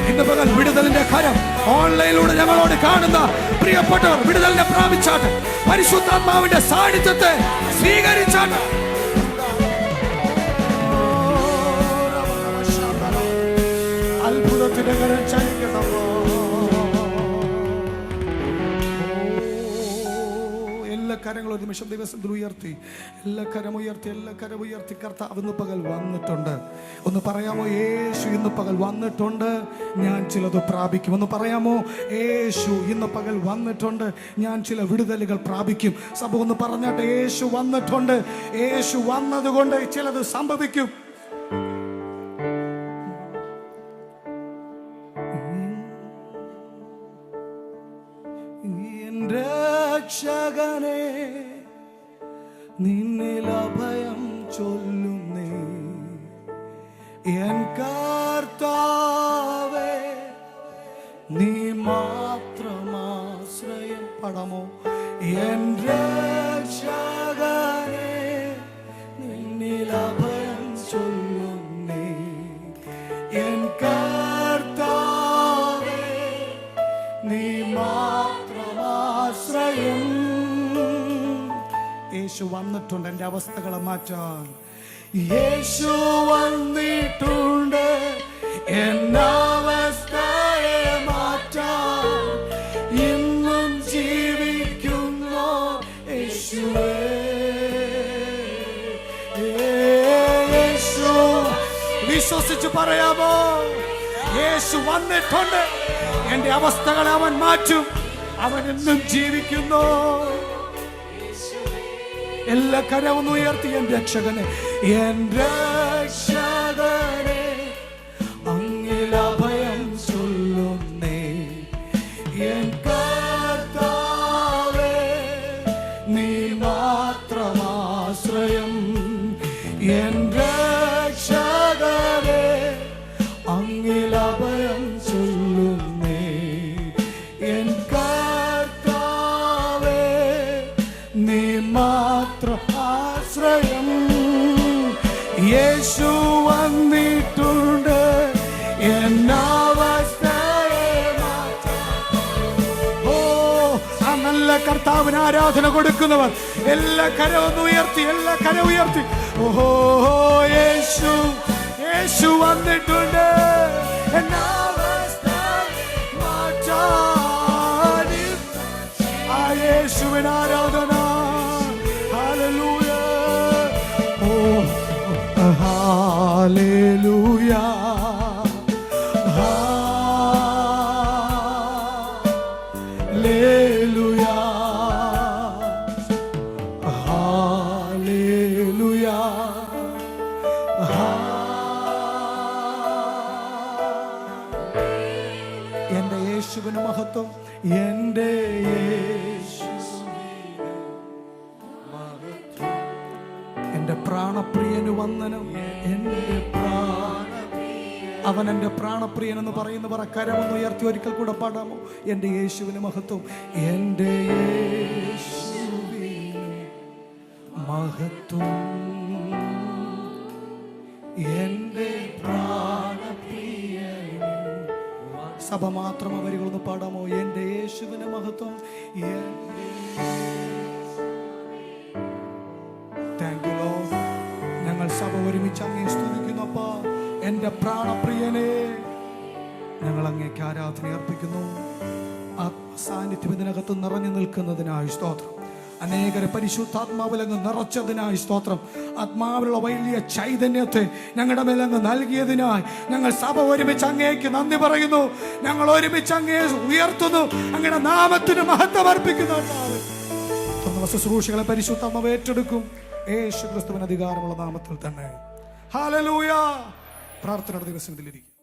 A: ഇന്ന് പകൽ വിടുതലിന്റെ കരം ഓൺലൈനിലൂടെ ഞങ്ങളോട് കാണുന്ന പ്രിയപ്പെട്ടവർ വിടുതലിനെ പ്രാപിച്ചാട്ട്, പരിശുദ്ധാത്മാവിന്റെ സാന്നിധ്യത്തെ സ്വീകരിച്ചാട്ട്. അത്ഭുതത്തിന്റെ കരം ചലിക്കണമോ? എല്ലാ കരങ്ങളും ഒരു നിമിഷം ദിവസത്തിൽ ഉയർത്തി, എല്ലാ കരം ഉയർത്തി കർത്താവ് ഇന്ന് പകൽ വന്നിട്ടുണ്ട്. ഒന്ന് പറയാമോ? യേശു ഇന്ന് പകൽ വന്നിട്ടുണ്ട്, ഞാൻ ചിലത് പ്രാപിക്കും. ഒന്ന് പറയാമോ? യേശു ഇന്ന് പകൽ വന്നിട്ടുണ്ട്, ഞാൻ ചില വിടുതലുകൾ പ്രാപിക്കും. സഭ ഒന്ന് പറഞ്ഞാട്ടെ, യേശു വന്നിട്ടുണ്ട്, യേശു വന്നതുകൊണ്ട് ചിലത് സംഭവിക്കും. രക്ഷകനെ നിന്നിൽ അഭയം ചൊല്ലുന്നേ, എൻ കർത്താവേ നീ മാത്രമാശ്രയം. പടമോ? എൻ രക്ഷകനെ നിന്നിൽ അഭയം ചൊല്ലുന്നേ, എൻ കർത്താവേ നീ മാത്രമാശ്രയം. യേശു വന്നിട്ടുണ്ട് എൻ്റെ അവസ്ഥകളെ മാറ്റാൻ. യേശു വന്നിട്ടുണ്ട് എന്നവസ്ഥയെ മാറ്റാൻ. ഇന്നും ജീവിക്കുന്നു യേശു വിശ്വസിച്ച് പറയാമോ? യേശു വന്നിട്ടുണ്ട്. എന്റെ അവസ്ഥകളെ അവൻ മാറ്റും. അവൻ എന്നും ജീവിക്കുന്നു. എല്ലാ കരവും ഉയർത്തി എന്റെ രക്ഷകനെ, എന്റെ രക്ഷകനെ അങ്ങിൽ അഭയം ചൊല്ലുന്നേ. എൻ കർത്താവേ നീ മാത്രമാശ്രയം. എൻ രക്ഷകനെ അങ്ങിൽ അഭയം ചൊല്ലുന്നേ. എൻ കർത്താവേ നീ മാത്രം ആശ്രയം. യേശു വന്നിട്ടുണ്ട് എന്നവസ്ഥയെ മാറ്റാൻ. ഓ, ആ നല്ല കർത്താവിന് ആരാധന കൊടുക്കുന്നവർ എല്ലാ കരവും ഉയർത്തി, എല്ലാ കര ഉയർത്തി. ഓഹോ, യേശു യേശു വന്നിട്ടുണ്ട് എന്നവസ്ഥയെ മാറ്റാൻ. ആ യേശുവിന് ആരാധന. ഹല്ലേലൂയ, ഓ ഹല്ലേലൂയ, ഹല്ലേലൂയ, ഹല്ലേലൂയ. എന്റെ യേശുവിന് മഹത്വം. എന്റെ എന്റെ പ്രാണപ്രിയന് വന്ദനം. അവൻ എന്റെ പ്രാണപ്രിയൻ എന്ന് പറയുന്നവർ കരമൊന്ന് ഉയർത്തി ഒരിക്കൽ കൂടെ പാടാമോ? എന്റെ യേശുവിന് മഹത്വം. എന്റെ യേശുവിന് മഹത്വം. എന്റെ പ്രാണപ്രിയൻ. സഭ മാത്രം അവരികളൊന്ന് പാടാമോ? എന്റെ യേശുവിന് മഹത്വം. Thank you Lord. ഞങ്ങൾ സഭ ഒരുമിച്ച് അങ്ങേ സ്തുതിക്കുന്നു അപ്പാ. എന്റെ പ്രാണപ്രിയനെ ഞങ്ങൾ അങ്ങേക്ക് ആരാധന അർപ്പിക്കുന്നു. സാന്നിധ്യം ഇതിനകത്ത് നിറഞ്ഞു നിൽക്കുന്നതിനായി സ്തോത്രം. അനേകരെ പരിശുദ്ധാത്മാവിലങ്ങ് നിറച്ചതിനായി സ്തോത്രം. ആത്മാവിലുള്ള വലിയ ചൈതന്യത്തെ ഞങ്ങളുടെ മേലങ്ങ് നൽകിയതിനായി ഞങ്ങൾ സഭ ഒരുമിച്ച് അങ്ങേക്ക് നന്ദി പറയുന്നു. ഞങ്ങൾ ഒരുമിച്ച് അങ്ങേ ഉയർത്തുന്നു. അങ്ങയുടെ നാമത്തിന് മഹത്വം അർപ്പിക്കുന്നു. ശുശ്രൂഷകളെ പരിശുദ്ധാത്മാവ് ഏറ്റെടുക്കും. യേശു ക്രിസ്തുവിന് അധികാരമുള്ള നാമത്തിൽ തന്നെ. ഹല്ലേലൂയ. പ്രാർത്ഥനയുടെ ദിവസത്തിലിരിക്കും.